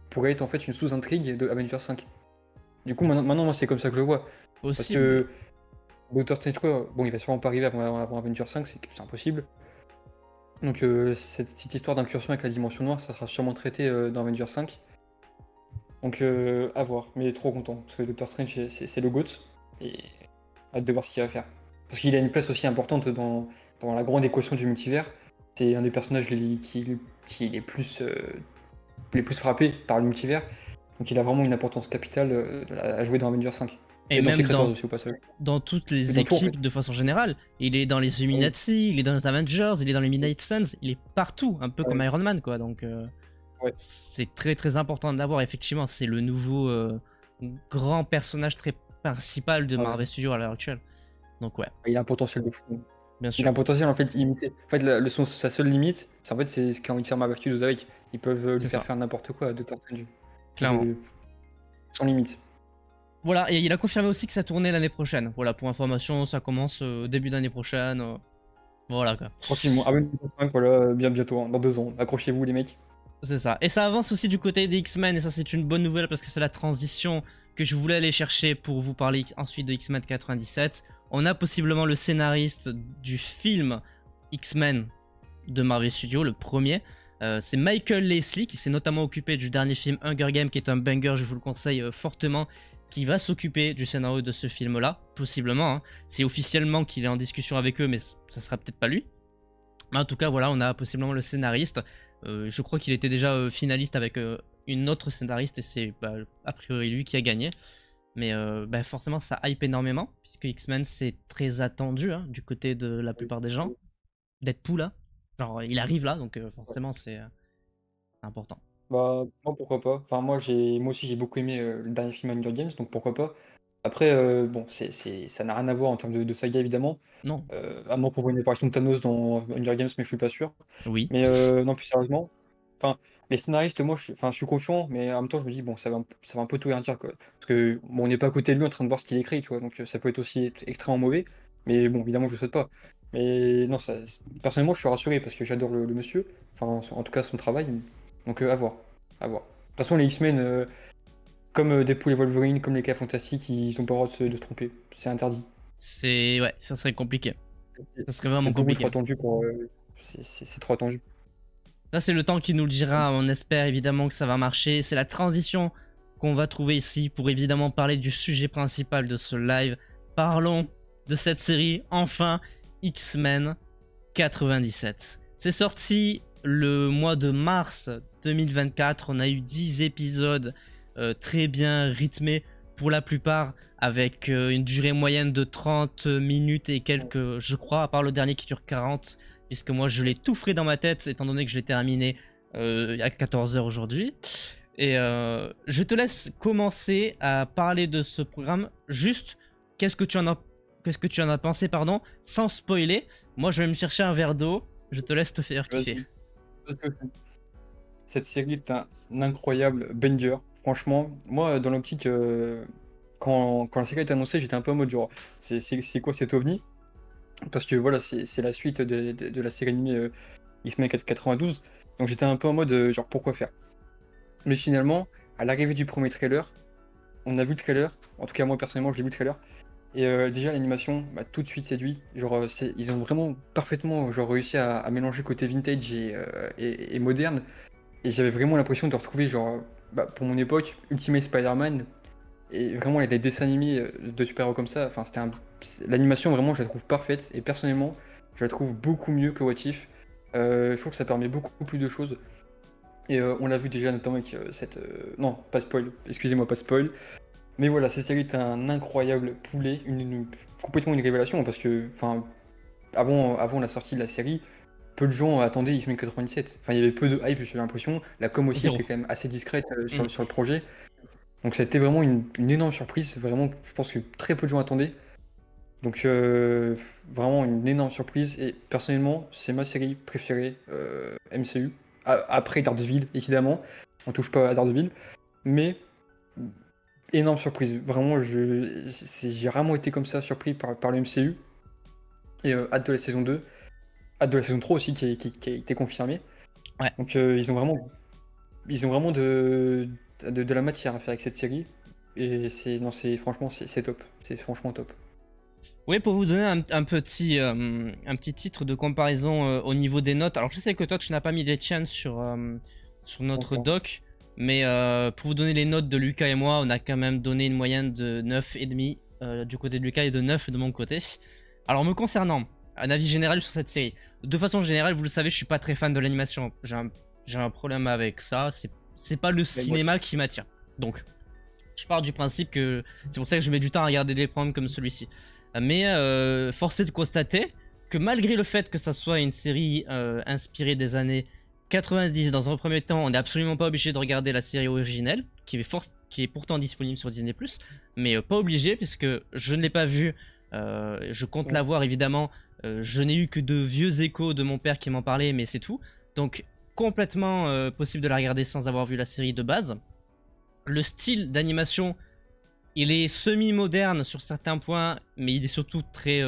pourrait être en fait une sous-intrigue de Avengers 5. Du coup, maintenant moi, c'est comme ça que je le vois. Parce Possible, mais. que Doctor Strange 3, bon, il va sûrement pas arriver avant Avengers 5, c'est impossible. Donc cette histoire d'incursion avec la dimension noire, ça sera sûrement traité dans Avengers 5. Donc à voir, mais trop content, parce que Doctor Strange c'est le GOAT, et hâte de voir ce qu'il va faire. Parce qu'il a une place aussi importante dans la grande équation du multivers. C'est un des personnages qui est les plus frappés par le multivers. Donc il a vraiment une importance capitale à jouer dans Avengers 5. Et Et dans même Secret Wars aussi au passage. dans toutes Et les dans tout en fait. équipes de façon générale. Il est dans les Oui. Illuminati, il est dans les Avengers, il est dans les Midnight Suns, il est partout, un peu comme Ouais. Iron Man, quoi. Donc Ouais. c'est très très important de l'avoir. Effectivement, c'est le nouveau grand personnage très principal de Ouais. Marvel Studios à l'heure actuelle. Donc ouais, Il a un potentiel de fou. bien Il a sûr, un potentiel en fait illimité. En fait, sa seule limite, c'est en fait c'est ce qu'a envie de faire Marvel Studios avec. Ils peuvent lui c'est faire ça, faire n'importe quoi à Doctor Strange. Donc, clairement. sans limite. Voilà, et il a confirmé aussi que ça tournait l'année prochaine. Voilà, pour information, ça commence début d'année prochaine. Voilà quoi. Tranquillement. Avengers 5, voilà, bien bientôt, hein, dans 2 ans. Accrochez-vous les mecs. C'est ça. Et ça avance aussi du côté des X-Men, et ça c'est une bonne nouvelle parce que c'est la transition que je voulais aller chercher pour vous parler ensuite de X-Men 97. On a possiblement le scénariste du film X-Men de Marvel Studios, le premier. C'est Michael Leslie qui s'est notamment occupé du dernier film Hunger Games, qui est un banger, je vous le conseille fortement, qui va s'occuper du scénario de ce film-là, possiblement. Hein. C'est officiellement qu'il est en discussion avec eux, mais ça sera peut-être pas lui. Mais en tout cas, voilà, on a possiblement le scénariste. Je crois qu'il était déjà finaliste avec une autre scénariste et c'est a priori lui qui a gagné. Mais forcément, ça hype énormément puisque X-Men c'est très attendu hein, du côté de la plupart des gens. Deadpool là, genre il arrive là donc forcément c'est important. Bah, moi pourquoi pas. Enfin, moi aussi j'ai beaucoup aimé le dernier film Hunger Games, donc pourquoi pas. Après, bon, ça n'a rien à voir en termes de saga évidemment. Non, À moins qu'on voit une apparition de Thanos dans Hunger Games, mais je suis pas sûr. oui, Mais non, plus sérieusement, enfin, les scénaristes, moi, je suis confiant, mais en même temps, je me dis, bon, ça va un peu tout et rien dire, quoi. Parce que, bon, on n'est pas à côté de lui en train de voir ce qu'il écrit, tu vois, donc ça peut être aussi extrêmement mauvais, mais bon, évidemment, je le souhaite pas. Mais non, personnellement, je suis rassuré parce que j'adore le monsieur, enfin, en tout cas, son travail, donc à voir, à voir. De toute façon, les X-Men, comme Deadpool et Wolverine, comme les cas fantastiques, ils ont pas le droit de se tromper, c'est interdit. ouais, ça serait compliqué. C'est Ça serait c'est vraiment beaucoup trop compliqué. attendu pour. C'est trop attendu. Ça, c'est le temps qui nous le dira. On espère évidemment que ça va marcher. C'est la transition qu'on va trouver ici pour évidemment parler du sujet principal de ce live. Parlons de cette série, enfin, X-Men 97. C'est sorti le mois de mars 2024. On a eu 10 épisodes très bien rythmés pour la plupart, avec une durée moyenne de 30 minutes et quelques, je crois, à part le dernier qui dure 40 puisque moi je l'ai tout frais dans ma tête, étant donné que je l'ai terminé à 14 h aujourd'hui. Et je te laisse commencer à parler de ce programme. Juste, qu'est-ce que tu en as pensé, pardon, sans spoiler. Moi, je vais me chercher un verre d'eau. Je te laisse te faire kiffer. Vas-y. Cette série est un incroyable banger. Franchement, moi, dans l'optique, quand la série a été annoncée, j'étais un peu en mode genre, c'est quoi cet ovni? Parce que voilà, c'est la suite de la série animée X-Men 92. Donc j'étais un peu en mode genre, pourquoi faire? Mais finalement, à l'arrivée du premier trailer, on a vu le trailer. En tout cas, moi personnellement, je l'ai vu le trailer. Et déjà, l'animation m'a tout de suite séduit. Genre, ils ont vraiment parfaitement genre, réussi à mélanger côté vintage et moderne. Et j'avais vraiment l'impression de retrouver, genre, pour mon époque, Ultimate Spider-Man. Et vraiment, il y a des dessins animés de super-héros comme ça. Enfin, l'animation, vraiment, je la trouve parfaite. Et personnellement, je la trouve beaucoup mieux que What If. Je trouve que ça permet beaucoup plus de choses. Et on l'a vu déjà notamment avec cette. Non, pas spoil. Excusez-moi, pas spoil. Mais voilà, cette série est un incroyable poulet, complètement une révélation parce que, enfin, avant la sortie de la série, peu de gens attendaient X-Men 97. Enfin, il y avait peu de hype, j'ai l'impression. La com aussi Zéro. était quand même assez discrète Mm. sur le projet. Donc c'était vraiment une énorme surprise. Vraiment, je pense que très peu de gens attendaient. Donc vraiment une énorme surprise. Et personnellement, c'est ma série préférée MCU. Après Daredevil, évidemment. On touche pas à Daredevil. Mais énorme surprise. Vraiment, j'ai vraiment été comme ça surpris par le MCU. Et hâte de la saison 2. Hâte de la saison 3 aussi qui a été confirmée. Ouais. Donc ils ont vraiment de la matière à faire avec cette série. Et franchement, c'est top. C'est franchement top. Oui, pour vous donner un petit titre de comparaison au niveau des notes. Alors, je sais que toi, tu n'as pas mis les tiennes sur notre D'accord. doc, mais pour vous donner les notes de Lucas et moi, on a quand même donné une moyenne de 9,5 du côté de Lucas et de 9 de mon côté. Alors, me concernant, un avis général sur cette série. De façon générale, vous le savez, je suis pas très fan de l'animation. J'ai un problème avec ça. C'est pas le Mais moi aussi. cinéma qui m'attire. Donc, je pars du principe que c'est pour ça que je mets du temps à regarder des programmes comme celui-ci. Mais force est de constater que malgré le fait que ça soit une série inspirée des années 90, dans un premier temps, on n'est absolument pas obligé de regarder la série originelle, qui est pourtant disponible sur Disney+, mais pas obligé, puisque je ne l'ai pas vue, je compte la Ouais. voir évidemment, je n'ai eu que de vieux échos de mon père qui m'en parlait, mais c'est tout. Donc complètement possible de la regarder sans avoir vu la série de base. Le style d'animation, il est semi-moderne sur certains points, mais il est surtout très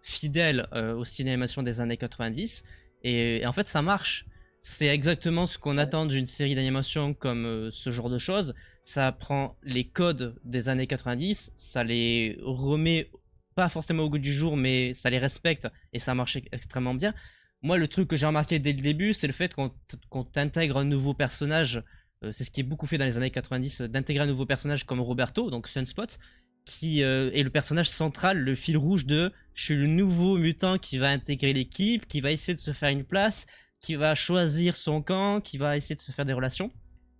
fidèle au style d'animation des années 90. Et en fait, ça marche. C'est exactement ce qu'on Ouais. attend d'une série d'animation comme ce genre de choses. Ça prend les codes des années 90, ça les remet pas forcément au goût du jour, mais ça les respecte et ça marche extrêmement bien. Moi, le truc que j'ai remarqué dès le début, c'est le fait qu'on t'intègre un nouveau personnage. C'est ce qui est beaucoup fait dans les années 90, d'intégrer un nouveau personnage comme Roberto, donc Sunspot, qui est le personnage central, le fil rouge de je suis le nouveau mutant qui va intégrer l'équipe, qui va essayer de se faire une place, qui va choisir son camp, qui va essayer de se faire des relations.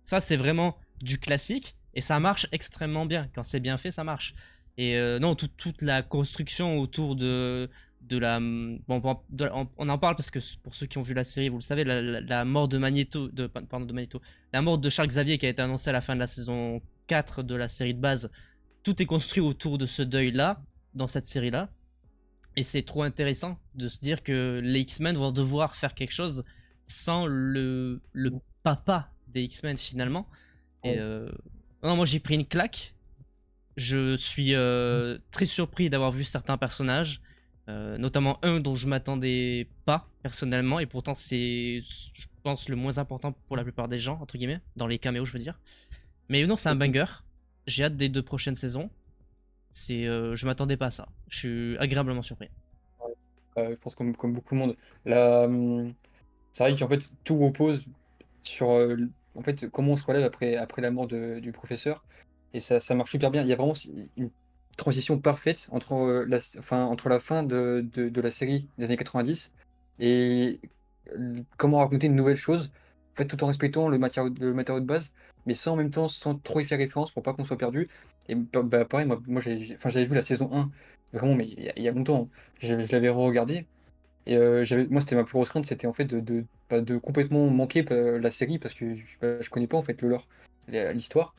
Ça, c'est vraiment du classique et ça marche extrêmement bien. Quand c'est bien fait, ça marche. Et non, toute la construction autour de la. Bon, on en parle parce que pour ceux qui ont vu la série, vous le savez, la mort de Magneto. Pardon, de Magneto. La mort de Charles Xavier qui a été annoncée à la fin de la saison 4 de la série de base. Tout est construit autour de ce deuil-là, dans cette série-là. Et c'est trop intéressant de se dire que les X-Men vont devoir faire quelque chose sans le papa des X-Men finalement. Et Ouais. non, moi j'ai pris une claque. Je suis très surpris d'avoir vu certains personnages, notamment un dont je m'attendais pas personnellement, et pourtant c'est, je pense, le moins important pour la plupart des gens, entre guillemets, dans les caméos, je veux dire. Mais non, c'est un Exactement. banger. J'ai hâte des 2 prochaines saisons. Je m'attendais pas à ça. Je suis agréablement surpris. Je pense comme beaucoup de monde. La, c'est vrai qu'en fait, tout repose sur en fait, comment on se relève après la mort du professeur. Et ça marche super bien. Il y a vraiment une transition parfaite entre, entre la fin de la série des années 90 et comment raconter une nouvelle chose, en fait, tout en respectant le matériau de base, mais sans en même temps, sans trop y faire référence pour pas qu'on soit perdu. Et bah, pareil, moi j'avais vu la saison 1, vraiment, mais il y a longtemps. Je l'avais re-regardé. Et moi, c'était ma plus grosse crainte, c'était en fait de complètement manquer la série parce que je connais pas en fait le lore, l'histoire.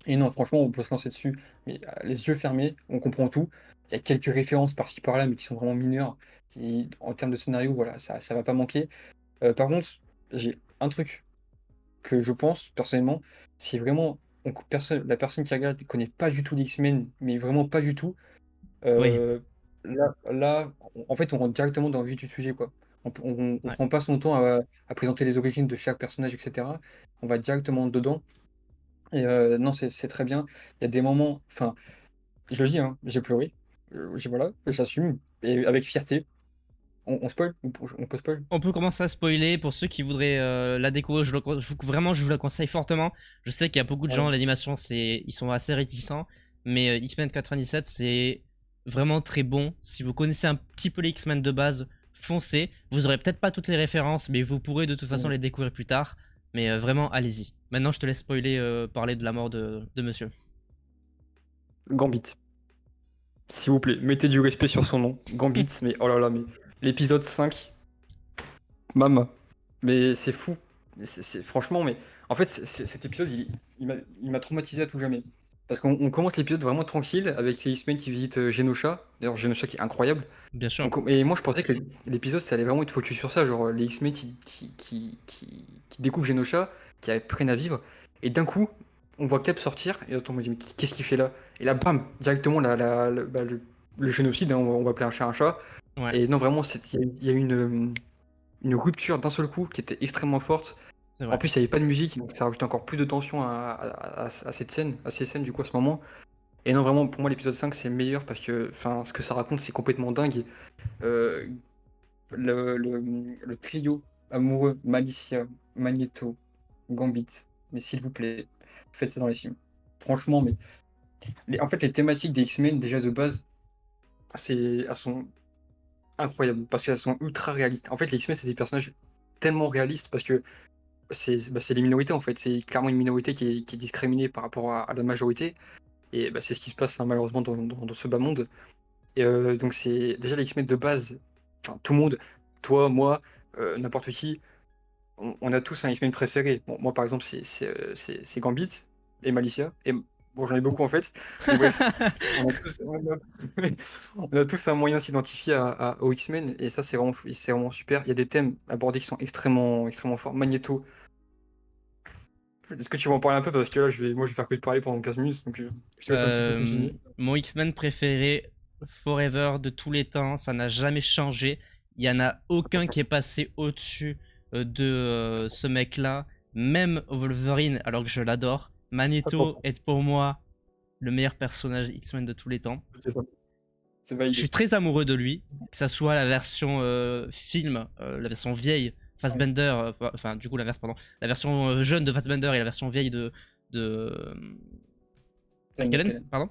Et non, franchement, on peut se lancer dessus, mais les yeux fermés, on comprend tout. Il y a quelques références par-ci par-là, mais qui sont vraiment mineures. En termes de scénario, voilà, ça va pas manquer. Par contre, j'ai un truc que je pense personnellement, si vraiment la personne qui regarde ne connaît pas du tout les X-Men, mais vraiment pas du tout, Oui, là, en fait, on rentre directement dans le vif du sujet, quoi. On ouais. prend pas son temps à présenter les origines de chaque personnage, etc. On va directement dedans. Et non, c'est très bien. Il y a des moments, enfin, je le dis, hein, j'ai pleuré. Voilà, j'assume. Et avec fierté. On spoil? On peut spoil? On peut commencer à spoiler pour ceux qui voudraient la découvrir. Vraiment, je vous la conseille fortement. Je sais qu'il y a beaucoup de gens, Ouais. l'animation, ils sont assez réticents. Mais X-Men 97, c'est vraiment très bon. Si vous connaissez un petit peu les X-Men de base, foncez. Vous aurez peut-être pas toutes les références, mais vous pourrez de toute façon Mm. les découvrir plus tard. Mais vraiment, allez-y. Maintenant, je te laisse spoiler, parler de la mort de monsieur. Gambit. S'il vous plaît, mettez du respect sur son nom. Gambit, mais oh là là, mais l'épisode 5, Mama. Mais c'est fou. Franchement, mais en fait, cet épisode, il m'a traumatisé à tout jamais. Parce qu'on commence l'épisode vraiment tranquille avec les X-Men qui visitent Genosha. D'ailleurs, Genosha qui est incroyable. Bien sûr. Et moi, je pensais que l'épisode, ça allait vraiment être focus sur ça. Genre, les X-Men qui découvrent Genosha, qui apprennent à vivre. Et d'un coup, on voit Cap sortir. Et on me dit, mais qu'est-ce qu'il fait là? Et là, bam, directement, le génocide, hein, on va appeler un chat un chat. Ouais, Et non, vraiment, il y a eu une rupture d'un seul coup qui était extrêmement forte. c'est En vrai. plus, il n'y avait pas de musique, donc ça rajoute encore plus de tension à cette scène, à ces scènes du coup à ce moment. Et non, vraiment, pour moi, l'épisode 5, c'est le meilleur parce que ce que ça raconte, c'est complètement dingue. Euh, le trio amoureux, Malicia, Magneto, Gambit, mais s'il vous plaît, faites ça dans les films. Franchement, mais en fait, les thématiques des X-Men, déjà de base, elles sont incroyables parce qu'elles sont ultra réalistes. En fait, les X-Men, c'est des personnages tellement réalistes parce que c'est les minorités en fait. C'est clairement une minorité qui est discriminée par rapport à la majorité. Et c'est ce qui se passe hein, malheureusement dans ce bas monde. Et donc, c'est déjà les X-Men de base. Enfin, tout le monde, toi, moi, n'importe qui, on a tous un X-Men préféré. Bon, moi, par exemple, c'est Gambit et Malicia. Et bon, j'en ai beaucoup en fait. Mais bref, on a tous, on a tous un moyen de s'identifier aux X-Men. Et ça, c'est vraiment super. Il y a des thèmes abordés qui sont extrêmement, extrêmement forts. Magneto. Est-ce que tu vas en parler un peu? Parce que là, moi, je vais faire que de parler pendant 15 minutes. Donc, je te laisse un petit peu continuer. Mon X-Men préféré, forever, de tous les temps, ça n'a jamais changé. Il y en a aucun qui est passé au-dessus de ce mec-là. Même Wolverine, alors que je l'adore. Ah, je Magneto comprends. est pour moi le meilleur personnage X-Men de tous les temps. C'est ça. C'est Je suis validé. très amoureux de lui, que ça soit la version film, la version vieille, Ouais. Fassbender, enfin du coup l'inverse, pardon, la version jeune de Fassbender et la version vieille de Ian McKellen, McKellen. pardon,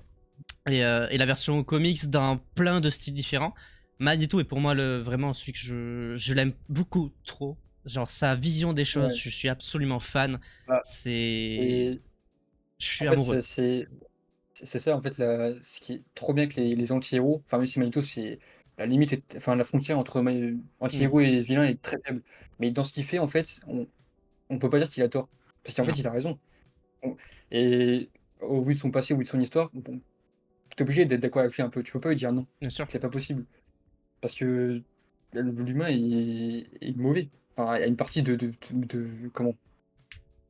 et la version comics dans plein de styles différents. Magneto est pour moi vraiment celui que je l'aime beaucoup trop. Genre sa vision des choses, Ouais. je suis absolument fan. Bah, C'est, et je en suis fait, amoureux. c'est ça, en fait, ce qui est trop bien que les anti-héros, enfin, même si Magneto, c'est la limite, enfin, la frontière entre Mm, anti-héros et vilain est très faible. Mais dans ce qu'il fait, en fait, on peut pas dire qu'il a tort. Parce qu'en non, fait, il a raison. On- Et au vu de son passé, au vu de son histoire, bon, t'es obligé d'être d'accord avec lui un peu. Tu peux pas lui dire non. bien sûr, C'est pas possible. Parce que l'humain est mauvais. Enfin, il y a une partie comment?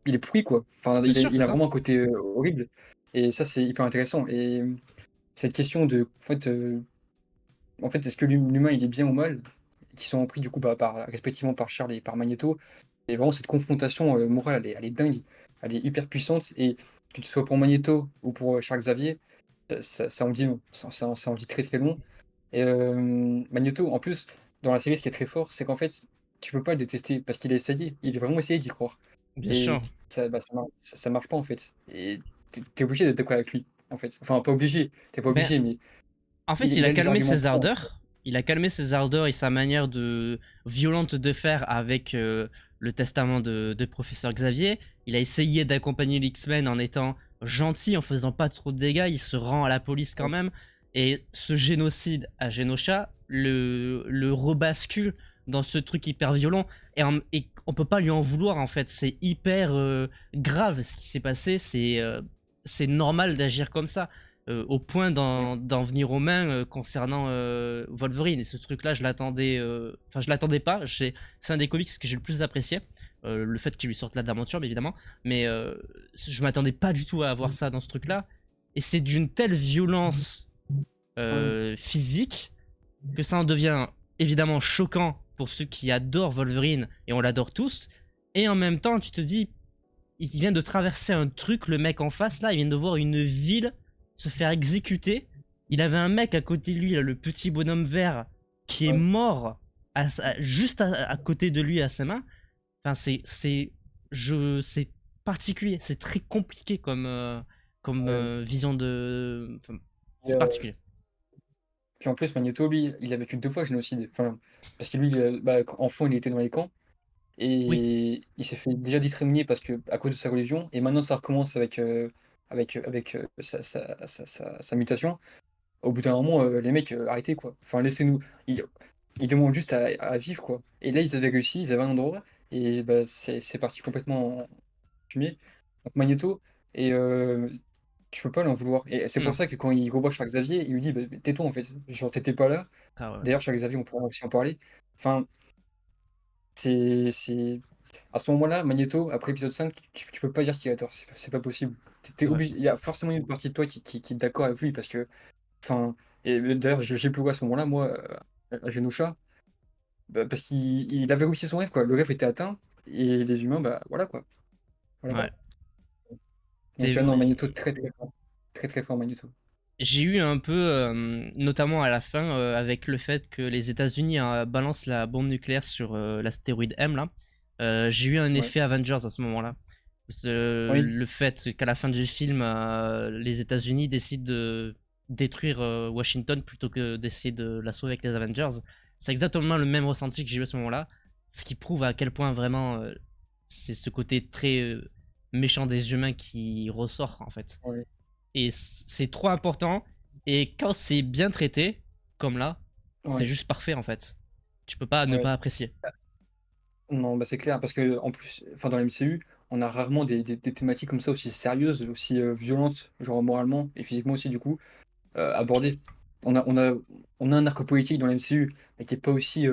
Il est pourri, quoi. Enfin, bien sûr, il c'est a ça. vraiment un côté horrible. Et ça, c'est hyper intéressant. Et cette question en fait, est-ce que l'humain, il est bien ou mal? Qui sont pris, du coup, respectivement par Charles et par Magneto. Et vraiment, cette confrontation morale, elle est dingue. Elle est hyper puissante. Et que ce soit pour Magneto ou pour Charles Xavier, ça en dit long. Ça en dit très très long. Et Magneto, en plus, dans la série, ce qui est très fort, c'est qu'en fait, tu peux pas le détester parce qu'il a essayé. Il a vraiment essayé d'y croire. Bien Et sûr. ça marche pas, en fait. Et t'es obligé d'être d'accord avec lui, en fait. Enfin, pas obligé. T'es pas Ben, obligé, mais en fait, il il a a les calmé arguments ses pour. ardeurs. Il a calmé ses ardeurs et sa manière de violente de faire avec le testament de professeur Xavier. Il a essayé d'accompagner l'X-Men en étant gentil, en faisant pas trop de dégâts. Il se rend à la police quand même. Et ce génocide à Genosha le rebascule dans ce truc hyper violent. Et on peut pas lui en vouloir en fait. C'est hyper grave ce qui s'est passé. C'est normal d'agir comme ça au point Ouais. d'en venir aux mains concernant Wolverine. Et ce truc-là, je l'attendais. Enfin, je l'attendais pas. C'est un des comics que j'ai le plus apprécié. Le fait qu'il lui sorte là d'aventure, bien évidemment. Mais je m'attendais pas du tout à avoir ça dans ce truc-là. Et c'est d'une telle violence Ouais. physique que ça en devient évidemment choquant pour ceux qui adorent Wolverine. Et on l'adore tous. Et en même temps, tu te dis, il vient de traverser un truc, le mec en face là, il vient de voir une ville se faire exécuter. Il avait un mec à côté de lui, là, le petit bonhomme vert, qui est Ouais. mort juste à côté de lui à sa main. Enfin, c'est particulier, c'est très compliqué comme Ouais. vision de. Enfin, Et, c'est particulier. puis en plus, Magneto, lui, il a vécu deux fois le génocide. Enfin, parce que lui, enfant, il était dans les camps. Oui, Et il s'est fait déjà discriminer à cause de sa religion. Et maintenant, ça recommence avec sa mutation. Au bout d'un moment, les mecs, arrêtez quoi. Enfin, laissez-nous. Ils demandent juste à vivre quoi. Et là, ils avaient réussi, ils avaient un endroit. Et c'est parti complètement en fumée. Donc Magneto, et tu peux pas l'en vouloir. Et c'est pour non. ça que quand il revoit Charles Xavier, il lui dit bah, tais-toi en fait. Genre, t'étais pas là. Ah ouais. D'ailleurs, Charles Xavier, on pourra aussi en parler. Enfin, c'est. À ce moment-là, Magneto, après épisode 5, tu peux pas dire qu'il a tort, c'est pas possible. T'es C'est vrai. obligé, il y a forcément une partie de toi qui est d'accord avec lui, parce que, enfin, et d'ailleurs, j'ai pleuré à ce moment-là, moi, à Genosha, parce qu'il avait réussi son rêve, quoi. Le rêve était atteint, et les humains, bah voilà, quoi. Voilà. Ouais. Donc, C'est non, Magneto, très très fort. Très très fort, Magneto. j'ai eu un peu, notamment à la fin, avec le fait que les États-Unis balancent la bombe nucléaire sur l'astéroïde M là. J'ai eu un Ouais. effet Avengers à ce moment-là. Oui, Le fait qu'à la fin du film, les États-Unis décident de détruire Washington plutôt que d'essayer de la sauver avec les Avengers, c'est exactement le même ressenti que j'ai eu à ce moment-là. Ce qui prouve à quel point vraiment c'est ce côté très méchant des humains qui ressort en fait. ouais, Et c'est trop important. Et quand c'est bien traité, comme là, c'est ouais, juste parfait en fait. Tu peux pas ne ouais. pas apprécier. Non, bah, c'est clair parce que en plus, enfin, dans la MCU, on a rarement des thématiques comme ça aussi sérieuses, aussi, violentes, genre moralement et physiquement aussi du coup, abordées. On a un arc politique dans la MCU, mais qui est pas aussi,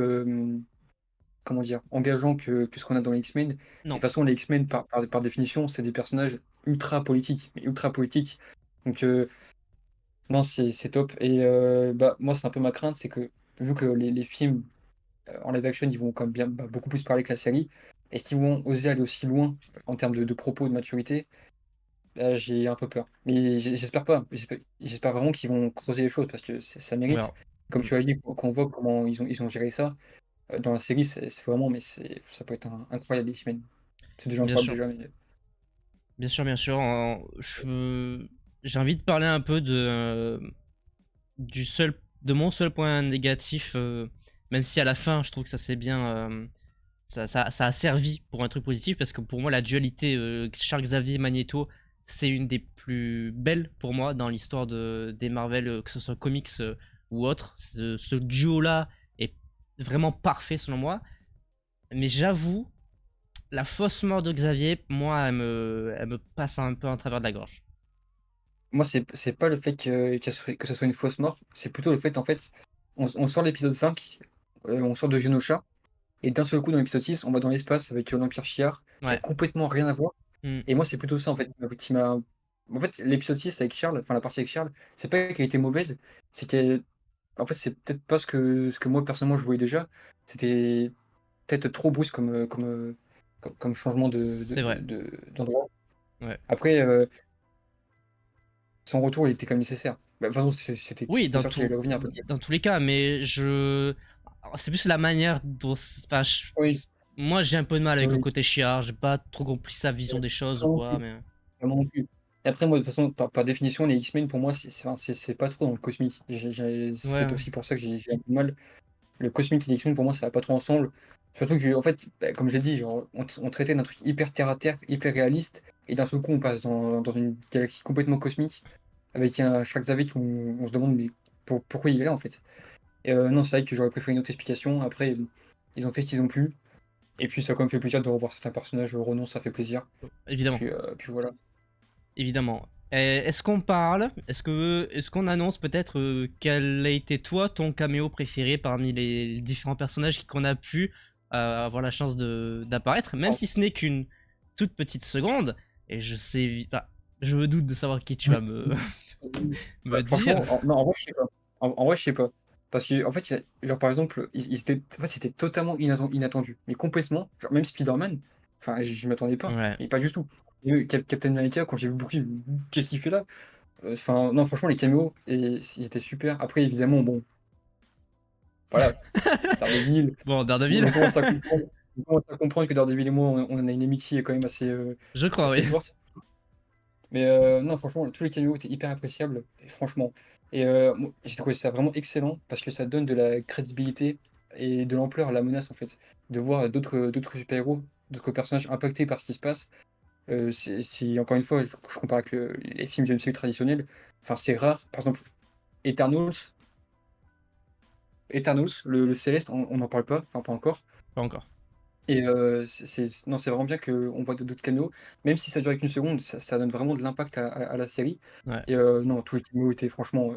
comment dire? Engageant que ce qu'on a dans les X-Men. Et de toute Non, façon, les X-Men par définition, c'est des personnages ultra politiques, mais ultra politiques. Donc, non, c'est top et bah, moi, c'est un peu ma crainte, c'est que vu que les films en live action, ils vont quand même bien, bah, beaucoup plus parler que la série. Et s'ils vont oser aller aussi loin en termes de propos, de maturité, bah, j'ai un peu peur. Mais j'espère pas. J'espère vraiment qu'ils vont creuser les choses parce que ça on mérite. verra. Comme Mm. tu as dit, qu'on voit comment ils ont géré ça dans la série, c'est vraiment, mais ça peut être incroyable, les X-Men. C'est déjà Bien incroyable sûr, déjà, mais bien sûr, bien sûr. J'ai envie de parler un peu de mon seul point négatif, même si à la fin, je trouve que ça s'est bien, ça a servi pour un truc positif parce que pour moi la dualité Charles Xavier Magneto c'est une des plus belles pour moi dans l'histoire des Marvel, que ce soit comics ou autre. Ce duo là est vraiment parfait selon moi, mais j'avoue la fausse mort de Xavier, moi elle me passe un peu en travers de la gorge. moi, c'est pas le fait que ce soit une fausse mort, c'est plutôt le fait, en fait, on sort de l'épisode 5, on sort de Genosha, et d'un seul coup, dans l'épisode 6, on va dans l'espace avec l'Empire Shi'ar, qui a Ouais. complètement rien à voir. Mm. Et moi, c'est plutôt ça, en fait, qui m'a. En fait, l'épisode 6 avec Charles, enfin la partie avec Charles, c'est pas qu'elle était mauvaise, c'est qu'elle. En fait, c'est peut-être pas ce que moi, personnellement, je voyais déjà. C'était peut-être trop brusque comme changement C'est vrai. d'endroit. Ouais. Après, son retour, il était quand même nécessaire. Bah, de toute façon, Oui, c'était sûr qu'il allait revenir. dans tous les cas, mais c'est plus la manière dont, enfin, Oui, moi j'ai un peu de mal avec le oui. côté chiard, j'ai pas trop compris sa vision des choses ou Vraiment quoi, plus. mais Vraiment non plus. Et après, moi, de toute façon, par définition, les X-Men, pour moi, enfin, c'est pas trop dans le cosmique. C'est peut-être ouais, aussi pour ça que j'ai un peu de mal. Le cosmique et les X-Men, pour moi, ça va pas trop ensemble. Surtout que, en fait, bah, comme j'ai dit, genre, on traitait d'un truc hyper terre à terre, hyper réaliste, et d'un seul coup, on passe dans une galaxie complètement cosmique, avec un Charles Xavier où on se demande, mais pourquoi il est là, en fait? Et non, c'est vrai que j'aurais préféré une autre explication. Après, bon, ils ont fait ce qu'ils ont pu. Et puis, ça a quand même fait plaisir de revoir certains personnages. Renan, ça fait plaisir. évidemment, Puis voilà. évidemment. Est-ce qu'on annonce peut-être quel a été toi ton caméo préféré parmi les différents personnages qu'on a pu avoir la chance d'apparaître, même Ah, si ce n'est qu'une toute petite seconde, et je me doute de savoir qui tu vas bah, me dire. franchement, non, en vrai, je sais pas. En vrai, je sais pas. Parce que, en fait, genre, par exemple, en fait, c'était totalement inattendu. Mais complètement. Genre, même Spider-Man, enfin, je m'attendais pas. Ouais. Et pas du tout. Et Captain America, quand j'ai vu Bucky, qu'est-ce qu'il fait là? Enfin, non, franchement, les caméos, ils étaient super. Après, évidemment, bon, voilà, Daredevil, Bon, Daredevil, on commence à comprendre, que Daredevil et moi, on a une amitié quand même je crois, assez oui. forte. Mais non, franchement, tous les caméos étaient hyper appréciables, et franchement. Et moi, j'ai trouvé ça vraiment excellent parce que ça donne de la crédibilité et de l'ampleur à la menace, en fait. De voir d'autres super-héros, d'autres personnages impactés par ce qui se passe. Encore une fois, je compare avec les films du MCU traditionnels. Enfin, c'est rare. Par exemple, Eternals, le Céleste, on n'en parle pas, enfin, pas encore. Pas encore. Et non, c'est vraiment bien qu'on voit d'autres caméos, même si ça dure qu'une seconde, ça donne vraiment de l'impact à la série. Ouais. Et non, tous les caméos étaient franchement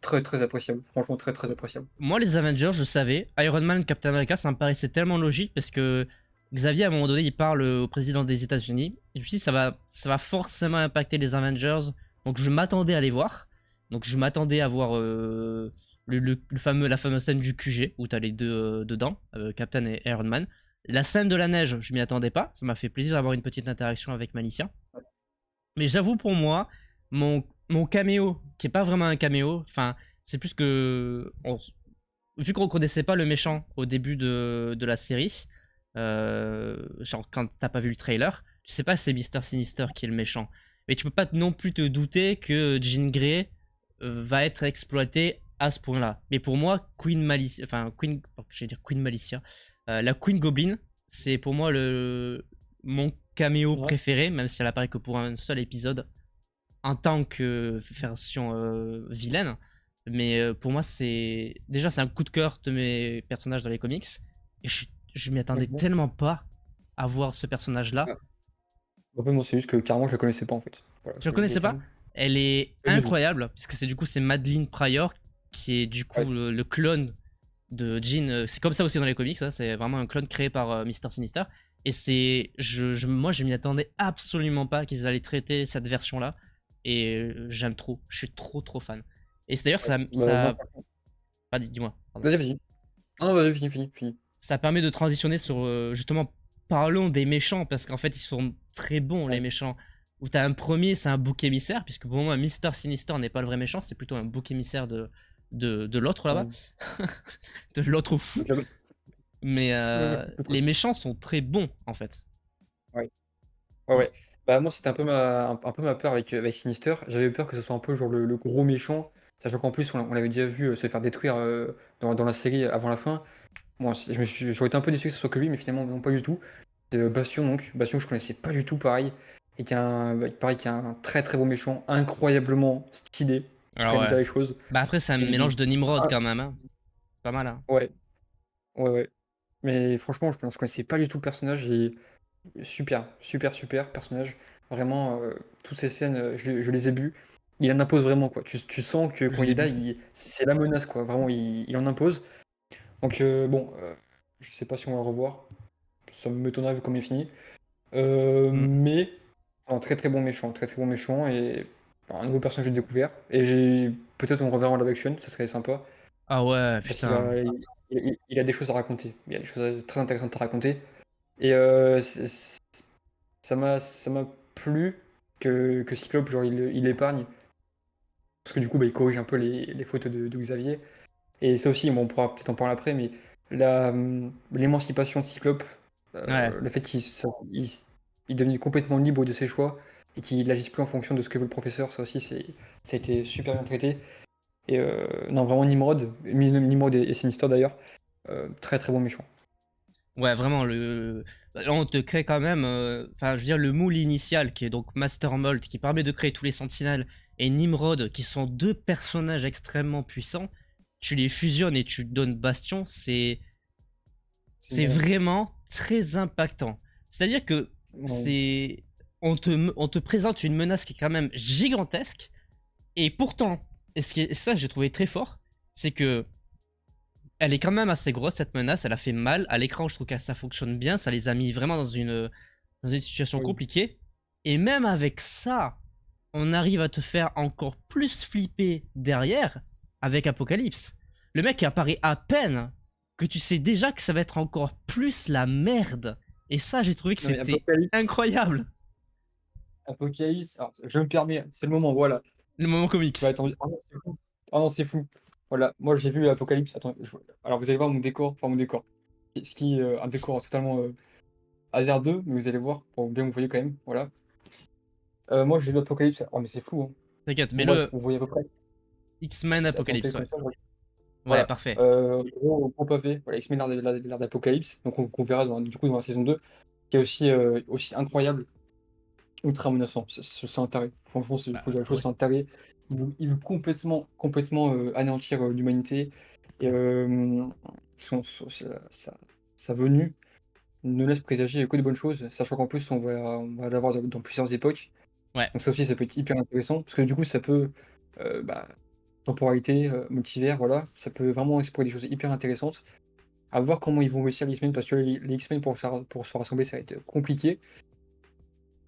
très très appréciables. Franchement, très très appréciables. Moi, les Avengers, je savais. Iron Man, Captain America, ça me paraissait tellement logique parce que Xavier, à un moment donné, il parle au président des États-Unis. Et je me suis dit, ça va forcément impacter les Avengers. Donc, je m'attendais à les voir. Donc, je m'attendais à voir la fameuse scène du QG où t'as les deux dedans, Captain et Iron Man. La scène de la neige, je m'y attendais pas. Ça m'a fait plaisir d'avoir une petite interaction avec Malicia. Mais j'avoue pour moi, mon mon caméo, qui est pas vraiment un caméo, enfin, c'est plus que. Vu qu'on connaissait pas le méchant au début de la série, genre quand t'as pas vu le trailer, tu sais pas si c'est Mister Sinister qui est le méchant. Mais tu peux pas non plus te douter que Jean Grey va être exploité à ce point-là. Mais pour moi, Queen Malicia, enfin je vais dire Queen Malicia, la Queen Goblin, c'est pour moi mon caméo Ouais. préféré, même si elle apparaît que pour un seul épisode en tant que version vilaine. Mais pour moi, c'est un coup de cœur de mes personnages dans les comics. Et je m'y attendais Ok. tellement pas à voir ce personnage-là. Ah. En fait, moi, c'est juste que carrément, je la connaissais pas en fait. Voilà, Je ne je le dis connaissais pas. direct. Elle est Pas du tout. incroyable, puisque c'est Madeline Pryor, qui est du Ouais. coup le clone de Jean. C'est comme ça aussi dans les comics, hein, c'est vraiment un clone créé par Mister Sinister. Et moi, je m'y attendais absolument pas qu'ils allaient traiter cette version-là. Et j'aime trop. Je suis trop, trop fan. Et c'est d'ailleurs, Ouais. Bah, moi, ah, dis-moi, pardon. vas-y, vas-y. Non, non, vas-y, fini. Ça permet de transitionner sur, justement, parlons des méchants, parce qu'en fait, ils sont très bons, les Ouais. méchants. Où t'as un premier, c'est un bouc émissaire, puisque pour moi, Mister Sinister n'est pas le vrai méchant, c'est plutôt un bouc émissaire de l'autre là-bas. Ouais. De l'autre fou. Donc, là-bas- Mais Ouais, ouais, les méchants sont très bons, en fait. ouais. Ouais, ouais. Bah, moi, c'était un peu ma peur avec Sinister. J'avais peur que ce soit un peu genre le gros méchant, sachant qu'en plus, on l'avait déjà vu se faire détruire dans la série avant la fin. Bon, j'aurais été un peu déçu que ce soit que lui, mais finalement, non, pas du tout. C'est Bastion, donc. Bastion, que je connaissais pas du tout, pareil. Et pareil, qui est un très très beau méchant, incroyablement stylé. Faut quand Alors même dire ouais. les choses. Bah après, c'est un Et mélange de Nimrod ah, quand même, hein. C'est pas mal, hein. ouais, ouais. Mais franchement, je connaissais pas du tout le personnage. Et super personnage. Vraiment, toutes ces scènes, je les ai bues. Il en impose vraiment, quoi. Tu sens que Je quand il l'ai est là, bu. c'est la menace, quoi. Vraiment, il en impose. Donc, bon, je sais pas si on va le revoir. Ça m'étonnerait vu comme il est fini. Mm. Mais, un très très bon méchant. Et un nouveau personnage que j'ai découvert. Et peut-être on le reverra en live action, ça serait sympa. Ah ouais, Parce qu'il putain. il a des choses à raconter. Il y a des choses très intéressantes à raconter. Et ça m'a plu que Cyclope, genre, il l'épargne. Parce que du coup, bah, il corrige un peu les fautes de Xavier. Et ça aussi, bon, on pourra peut-être en parler après, mais l'émancipation de Cyclope, Ouais. le fait il est devenu complètement libre de ses choix et qu'il n'agisse plus en fonction de ce que veut le professeur, ça aussi, ça a été super bien traité. Et non, vraiment, Nimrod et Sinister d'ailleurs, très très bon méchant. Ouais, vraiment, là, on te crée quand même. Enfin, je veux dire, le moule initial, qui est donc Master Mold, qui permet de créer tous les sentinelles, et Nimrod, qui sont deux personnages extrêmement puissants, tu les fusionnes et tu donnes Bastion, C'est c'est dingue. vraiment très impactant. C'est-à-dire que Ouais. c'est. On te présente une menace qui est quand même gigantesque, et pourtant, et ça j'ai trouvé très fort, c'est que elle est quand même assez grosse cette menace, elle a fait mal. À l'écran, je trouve que ça fonctionne bien, ça les a mis vraiment dans une situation Oui. compliquée. Et même avec ça, on arrive à te faire encore plus flipper derrière avec Apocalypse. Le mec apparaît à peine que tu sais déjà que ça va être encore plus la merde. Et ça, j'ai trouvé que Non, mais c'était incroyable. Apocalypse, alors, je me permets, c'est le moment, voilà. Le moment Bah, comics. attends, ah non, c'est fou. Ah non, c'est fou. Voilà, moi j'ai vu l'Apocalypse. Attends, alors vous allez voir mon décor, enfin mon décor. Ce qui est un décor totalement hasardeux, mais vous allez voir, pour bien vous voyez quand même. Voilà. Moi j'ai vu l'Apocalypse. Oh, mais c'est fou, hein. T'inquiète, Bon, mais bref, le vous voyez à peu près. X-Men Attends, Apocalypse, ouais. télécharge ça, Ouais, voilà. parfait. Gros pavé. Voilà, X-Men l'ère d'Apocalypse. Donc on verra du coup dans la saison 2, qui est aussi incroyable. Ultra menaçant, c'est un taré. Franchement, faut dire la chose, Ouais. c'est un taré. Il veut complètement anéantir l'humanité. Et sa venue ne laisse présager que de bonnes choses, sachant qu'en plus, on va l'avoir dans plusieurs époques. Ouais. Donc ça aussi, ça peut être hyper intéressant, parce que du coup, ça peut, bah, temporalité, multivers, voilà, ça peut vraiment explorer des choses hyper intéressantes. À voir comment ils vont réussir les X-Men, parce que les X-Men, pour se rassembler, ça va être compliqué.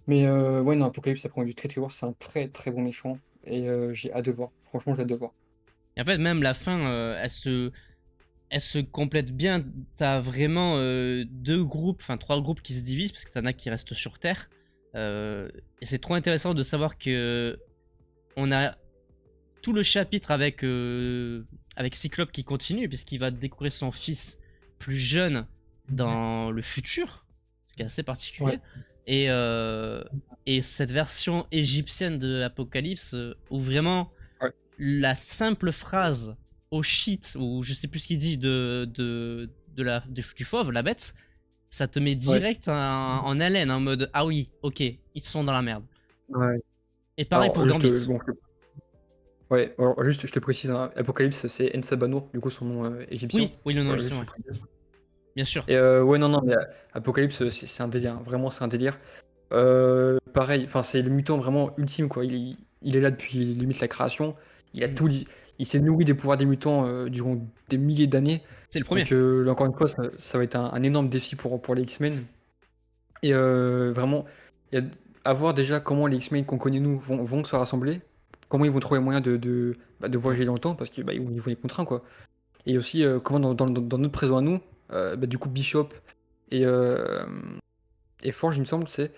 Mais ouais, non, Apocalypse, ça prend du très très lourd, c'est un très très bon méchant. Et j'ai hâte de voir. Franchement, j'ai hâte de voir. Et en fait, même la fin, elle se complète bien. T'as vraiment deux groupes, enfin trois groupes qui se divisent parce que t'en as qui restent sur Terre. Et c'est trop intéressant de savoir que On a tout le chapitre avec Cyclope qui continue, puisqu'il va découvrir son fils plus jeune dans le futur, ce qui est assez Ouais, particulier. Et, euh, et cette version égyptienne de Apocalypse, où vraiment ouais, la simple phrase au shit, ou je sais plus ce qu'il dit du fauve, la bête, ça te met ouais, direct en haleine, en mode ah oui, ok, ils sont dans la merde. ouais. Et pareil pour Alors, juste, Gambit. bon, ouais, alors, juste, je te précise, hein, Apocalypse, c'est Ensabanour, du coup, son nom égyptien. Oui, oui, non, non, Voilà, je sais, juste ouais. je précise. Bien sûr. Et ouais, non, non, mais Apocalypse, c'est un délire, hein, vraiment, c'est un délire. Pareil, enfin, c'est le mutant vraiment ultime, quoi. Il est là depuis limite la création. Il a Mm. tout dit. Il s'est nourri des pouvoirs des mutants durant des milliers d'années. C'est le premier. Donc, là, encore une fois, ça va être un énorme défi pour les X-Men. Et vraiment, il y a à voir déjà comment les X-Men qu'on connaît nous vont se rassembler, comment ils vont trouver moyen de Mm. voyager dans le temps, parce que ils vont être contraints, quoi. Et aussi comment dans notre présent à nous, du coup Bishop et, euh, et Forge, il me semble, c'est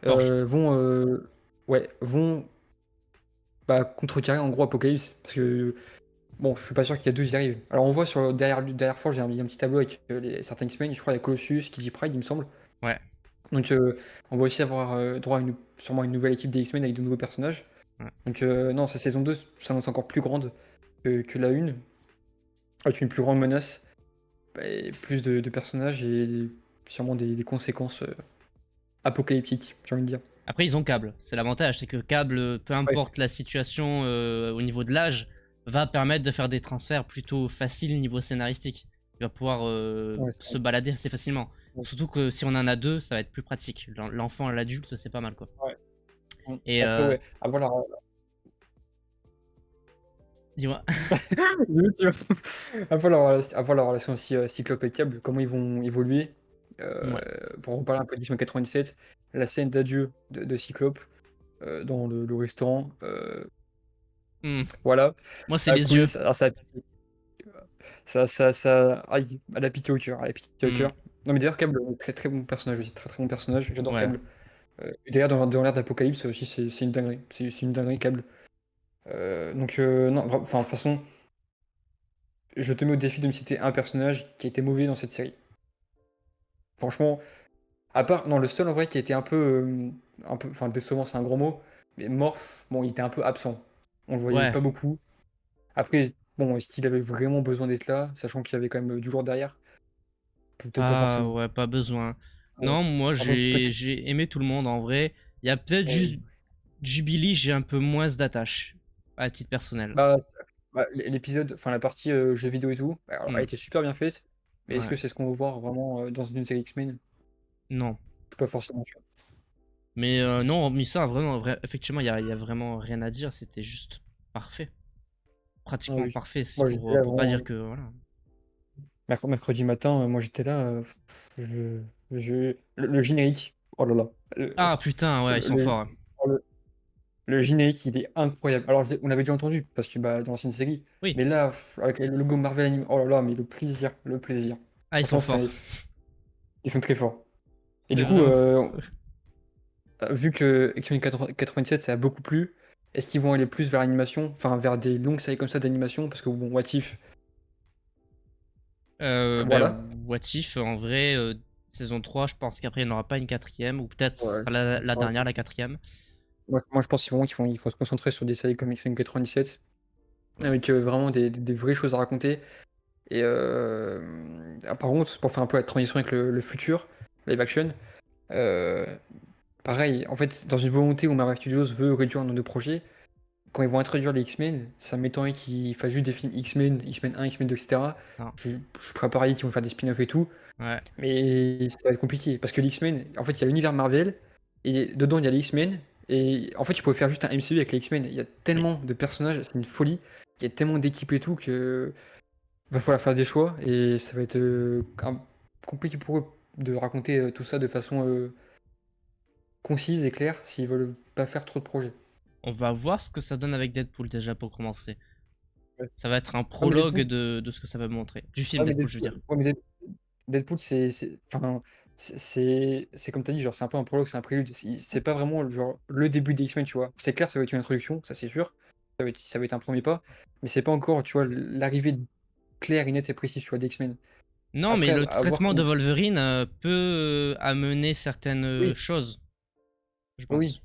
Forge. vont contrecarrer en gros Apocalypse, parce que bon, je suis pas sûr qu'il y a deux y arrivent. Alors on voit derrière Forge, il y a un petit tableau avec certains X-Men, je crois il y a Colossus, Kitty Pryde, il me semble. Ouais. Donc on va aussi avoir droit à sûrement une nouvelle équipe des X-Men avec de nouveaux personnages. Ouais. Donc non, sa saison 2 s'annonce encore plus grande que la 1, avec une plus grande menace, et plus de personnages et sûrement des conséquences apocalyptiques, j'ai envie de dire. Après, ils ont Cable. C'est l'avantage, c'est que Cable, peu Ouais, importe la situation au niveau de l'âge, va permettre de faire des transferts plutôt faciles niveau scénaristique. Il va pouvoir ouais, c'est se balader assez facilement. vrai. Surtout que si on en a deux, ça va être plus pratique. L'enfant et l'adulte, c'est pas mal quoi. Ouais. Et Après, ouais, dis-moi. avoir la relation aussi Cyclope et Cable, comment ils vont évoluer. Euh, Ouais. pour reparler un peu d'X-Men 97, la scène d'adieu de Cyclope dans le restaurant, Hmm. voilà, Moi, c'est ça a les coulé, yeux. ça a piqué. Aïe, elle a piqué au cœur, elle a piqué au Hmm. cœur. Non mais d'ailleurs Cable, très très bon personnage aussi, très très bon personnage, j'adore Ouais. Cable. Et d'ailleurs dans l'ère d'Apocalypse aussi c'est une dinguerie, c'est une dinguerie Cable. Donc non, enfin de toute façon, je te mets au défi de me citer un personnage qui a été mauvais dans cette série. Franchement, à part, non, le seul en vrai qui a été enfin décevant, c'est un gros mot, mais Morph, bon, il était un peu absent. On le voyait Ouais. pas beaucoup. Après, bon, est-ce qu'il avait vraiment besoin d'être là, sachant qu'il y avait quand même du lourd derrière? Peut-être pas Ah forcément. ouais, pas besoin. Ouais. Non, moi Pardon, j'ai aimé tout le monde en vrai. Il y a peut-être ouais. juste Jubilee, j'ai un peu moins d'attache à titre personnel. Bah, l'épisode, enfin la partie jeux vidéo et tout, alors, elle Hmm. était super bien faite, mais est-ce Ouais. que c'est ce qu'on veut voir vraiment dans une série X-Men? Non. Je suis pas forcément sûr. Mais non, mais ça, vraiment, effectivement, il y a vraiment rien à dire. C'était juste parfait. Ah Pratiquement oui. parfait, c'est Moi j'étais là pour pas vraiment, dire que voilà. mercredi matin, moi j'étais là, je, le générique, oh là là, Ah putain, ouais, ils sont le, forts. le générique il est incroyable. Alors on l'avait déjà entendu parce que dans l'ancienne série, Oui. mais là avec le logo Marvel Anime, oh là là, mais le plaisir, le plaisir. Ah, ils sont Franchement, forts. ils sont très forts. Et du Mais coup, vraiment. vu que X-Men 97 ça a beaucoup plu, est-ce qu'ils vont aller plus vers l'animation, enfin vers des longues séries comme ça d'animation, parce que bon, What If, voilà. What If, en vrai, saison 3, je pense qu'après, il n'y en aura pas une quatrième, ou peut-être ce Ouais, sera la ça aurait dernière, été- la quatrième. moi, je pense qu'ils vont se concentrer sur des séries comme X-Men 97, avec vraiment des vraies choses à raconter. Et par contre, pour faire un peu la transition avec le futur, live action, euh, pareil, en fait, dans une volonté où Marvel Studios veut réduire le nombre de projets, quand ils vont introduire les X-Men, ça m'étonnerait qu'ils fassent juste des films X-Men, X-Men 1, X-Men 2, etc. Non. Je suis prêt à parier qu'ils vont faire des spin-offs et tout, Ouais. mais ça va être compliqué. Parce que les X-Men, en fait, il y a l'univers Marvel, et dedans, il y a les X-Men, et en fait, tu pourrais faire juste un MCU avec les X-Men. Il y a Oui. tellement de personnages, c'est une folie, il y a tellement d'équipes et tout que va falloir faire des choix, et ça va être compliqué pour eux de raconter tout ça de façon concise et claire s'ils veulent pas faire trop de projets. On va voir ce que ça donne avec Deadpool déjà pour commencer. Ouais. Ça va être un Ouais, mais prologue Deadpool, de ce que ça va montrer. Du film ouais, Deadpool, je veux dire. Ouais, mais Deadpool, enfin, c'est comme tu as dit, genre, c'est un peu un prologue, c'est un prélude. C'est pas vraiment genre le début des X-Men, tu vois. C'est clair, ça va être une introduction, ça c'est sûr. Ça va être un premier pas, mais c'est pas encore, tu vois, l'arrivée claire et nette et précise, tu vois, des X-Men. Non, mais Après, le à voir traitement de comment. Wolverine peut amener certaines Oui, choses, je oui, pense.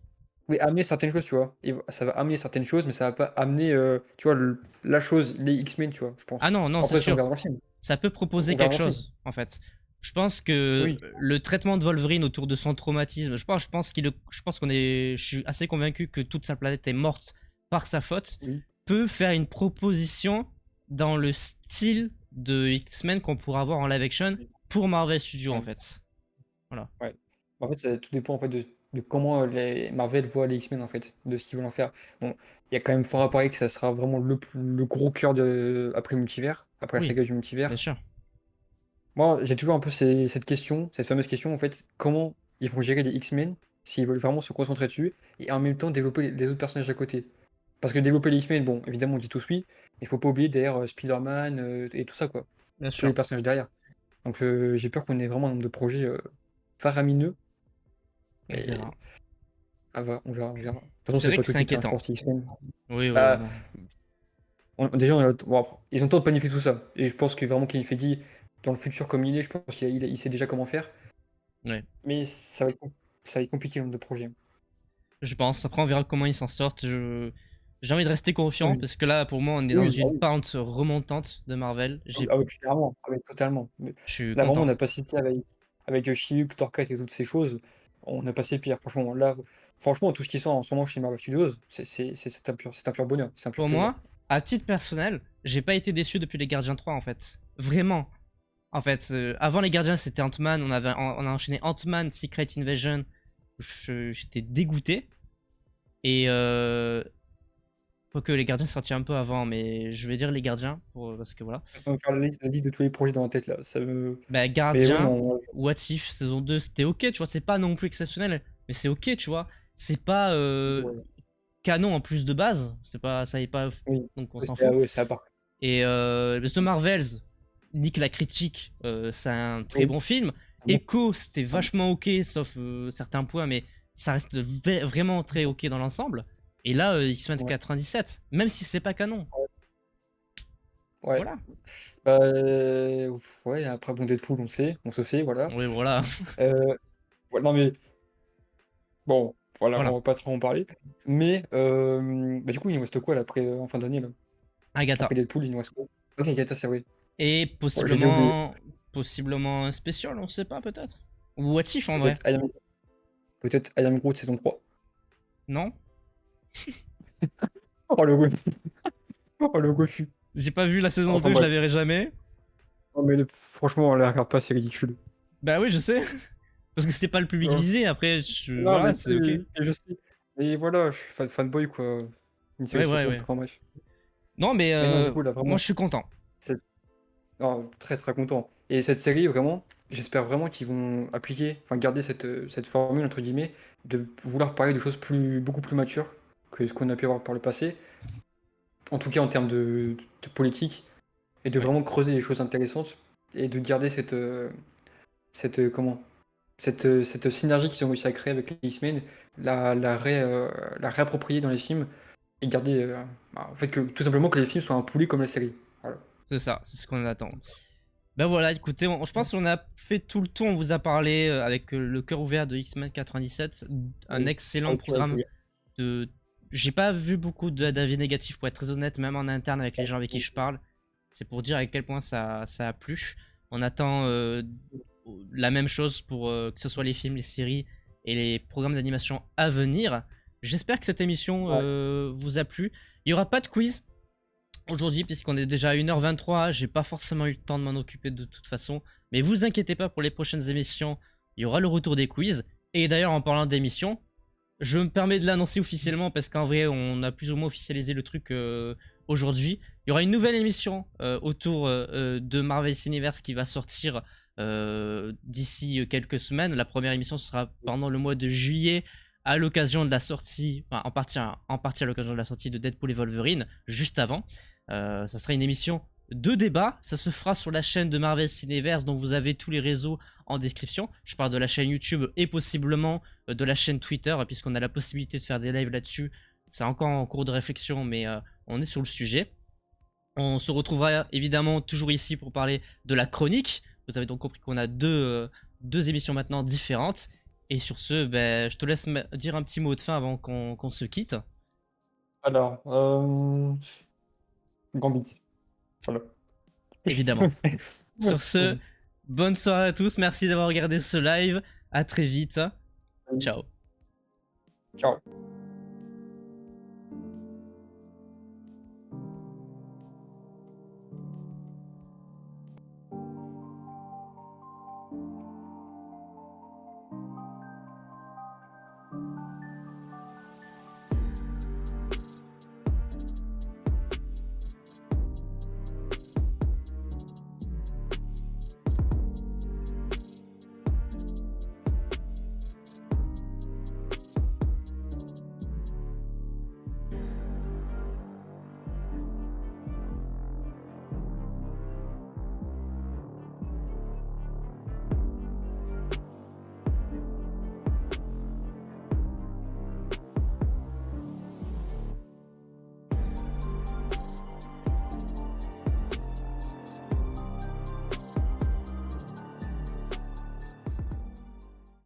oui, amener certaines choses, tu vois. Ça va amener certaines choses, mais ça va pas amener, tu vois, la chose, les X-Men, tu vois, je Ah pense. non, non, c'est Après, ça, on sûr. verra dans le film. Ça peut On proposer verra quelque dans le film. chose, en fait. Je pense que Oui, le traitement de Wolverine autour de son traumatisme, je pense je suis assez convaincu que toute sa planète est morte par sa faute, oui, peut faire une proposition dans le style de X-Men qu'on pourra voir en live action oui, pour Marvel Studios, en ouais, fait. Voilà. ouais. En fait, tout dépend en fait de comment les Marvel voient les X-Men en fait, de ce qu'ils veulent en faire. Bon, il y a quand même fort à parier que ça sera vraiment le gros cœur après multivers, après la Oui, saga du bien multivers. sûr. Moi, j'ai toujours un peu cette question, cette fameuse question en fait, comment ils vont gérer les X-Men s'ils veulent vraiment se concentrer dessus et en même temps développer les autres personnages à côté. Parce que développer les X-Men, bon, évidemment, on dit tous oui, mais il faut pas oublier derrière Spider-Man et tout ça quoi, Bien tous les sûr. personnages derrière. Donc j'ai peur qu'on ait vraiment un nombre de projets faramineux. On Mais verra. on verra, on verra. De toute façon, C'est c'est vrai pas que tout de c'est suite, hein, je inquiétant. pense, les X-Men. Oui, oui, Bah, non. déjà, bon, après, ils ont le temps de planifier tout ça. Et je pense que vraiment, qu'il fait dit, dans le futur comme il est, je pense qu'il sait déjà comment faire. Ouais. Mais ça va être compliqué le nombre de projets. Je pense. Après, on verra comment ils s'en sortent. J'ai envie de rester confiant Oui, parce que là, pour moi, on est dans oui, bah une oui. pente remontante de Marvel. Ah oui, clairement, ah oui, totalement. Je suis Là, vraiment, on content. a passé le pied avec She-Hulk, Thor 4 et toutes ces choses. On a passé le pire, franchement. Là, franchement, tout ce qui sort en ce moment chez Marvel Studios, c'est un pur bonheur, c'est un pur Pour plaisir. moi, à titre personnel, j'ai pas été déçu depuis les Gardiens 3 en fait. Vraiment. En fait, avant les Gardiens, c'était Ant-Man. On a enchaîné Ant-Man, Secret Invasion. J'étais dégoûté. Et quoique les Gardiens sortaient un peu avant, mais je vais dire les Gardiens parce que voilà. Ça va me faire la liste de tous les projets dans la tête, là. Ça me. Bah, Mais ouais, Gardien, non. What If saison 2, c'était ok, tu vois, c'est pas non plus exceptionnel, mais c'est ok, tu vois. C'est pas Ouais, canon en plus de base, c'est pas, ça y est pas, oui. donc on Ouais, s'en c'est ah fout. ouais, c'est à part. Et The Marvels, nique la critique, c'est un très Oui. bon film. Ah bon, Echo, c'était ça me- vachement ok, sauf certains points, mais ça reste vraiment très ok dans l'ensemble. Et là, X-Men Ouais. 97, même si c'est pas canon. Ouais. Voilà. Bah, ouais, après, bon, Deadpool, on se sait, voilà. Oui, voilà. Euh, ouais, non, mais bon, voilà, on Voilà. va pas trop en parler. Mais, bah, du coup, il nous reste quoi, là, après, en fin d'année, là? Agatha. Après Deadpool, il nous reste quoi? Ok, Agatha, c'est vrai. Et Ouais, j'ai déjà oublié. possiblement un spécial, on sait pas peut-être. Ou What If en vrai, Peut-être I Am, peut-être I Am Groot saison 3. non? Oh, le refus. Oh, le refus. J'ai pas vu la saison Enfin, 2, je la bref. verrai jamais. Non, mais franchement, on la regarde pas, c'est ridicule. Bah oui, je sais. Parce que c'est pas le public Oh. visé, après, Non, mais voilà, tu c'est ok. sais, je sais. Et voilà, je suis fanboy, quoi. Une série Ouais, sur ouais, Groot, ouais. enfin bref. Non, mais Mais non, du coup, là, moi vraiment, je suis content. c'est non, très très content. Et cette série, vraiment, j'espère vraiment qu'ils vont appliquer, enfin garder cette formule, entre guillemets, de vouloir parler de choses beaucoup plus matures que ce qu'on a pu avoir par le passé, en tout cas en termes de politique, et de Ouais, vraiment creuser des choses intéressantes, et de garder comment, cette synergie qu'ils ont réussi à créer avec les X-Men, la réapproprier dans les films, et garder, en fait, que tout simplement que les films soient un poulet comme la série. Voilà. c'est ça, c'est ce qu'on attend. Ben voilà, écoutez, je pense qu'on a fait tout le tour, on vous a parlé avec le cœur ouvert de X-Men 97, un Oui. excellent Ok, programme ok. de... J'ai pas vu beaucoup d'avis négatifs pour être très honnête, même en interne avec les gens avec qui je parle. C'est pour dire à quel point ça a plu. On attend la même chose pour que ce soit les films, les séries et les programmes d'animation à venir. J'espère que cette émission Ouais. vous a plu. Il n'y aura pas de quiz aujourd'hui puisqu'on est déjà à 1h23. J'ai pas forcément eu le temps de m'en occuper de toute façon. Mais vous inquiétez pas, pour les prochaines émissions, il y aura le retour des quiz. Et d'ailleurs, en parlant d'émissions, je me permets de l'annoncer officiellement parce qu'en vrai, on a plus ou moins officialisé le truc aujourd'hui. Il y aura une nouvelle émission autour de Marvel Cineverse qui va sortir d'ici quelques semaines. La première émission sera pendant le mois de juillet à l'occasion de la sortie, en partie à l'occasion de la sortie de Deadpool et Wolverine, juste avant. Ça sera une émission deux débats. Ça se fera sur la chaîne de Marvel Cineverse, dont vous avez tous les réseaux en description. Je parle de la chaîne YouTube et possiblement de la chaîne Twitter, puisqu'on a la possibilité de faire des lives là-dessus. C'est encore en cours de réflexion, mais on est sur le sujet. On se retrouvera évidemment toujours ici pour parler de la chronique. Vous avez donc compris qu'on a deux émissions maintenant différentes. Et sur ce, ben, je te laisse dire un petit mot de fin avant qu'on se quitte. Alors, Gambit. Voilà. Évidemment. Sur ce, Gambit. bonne soirée à tous. Merci d'avoir regardé ce live. À très vite. Ciao. Ciao.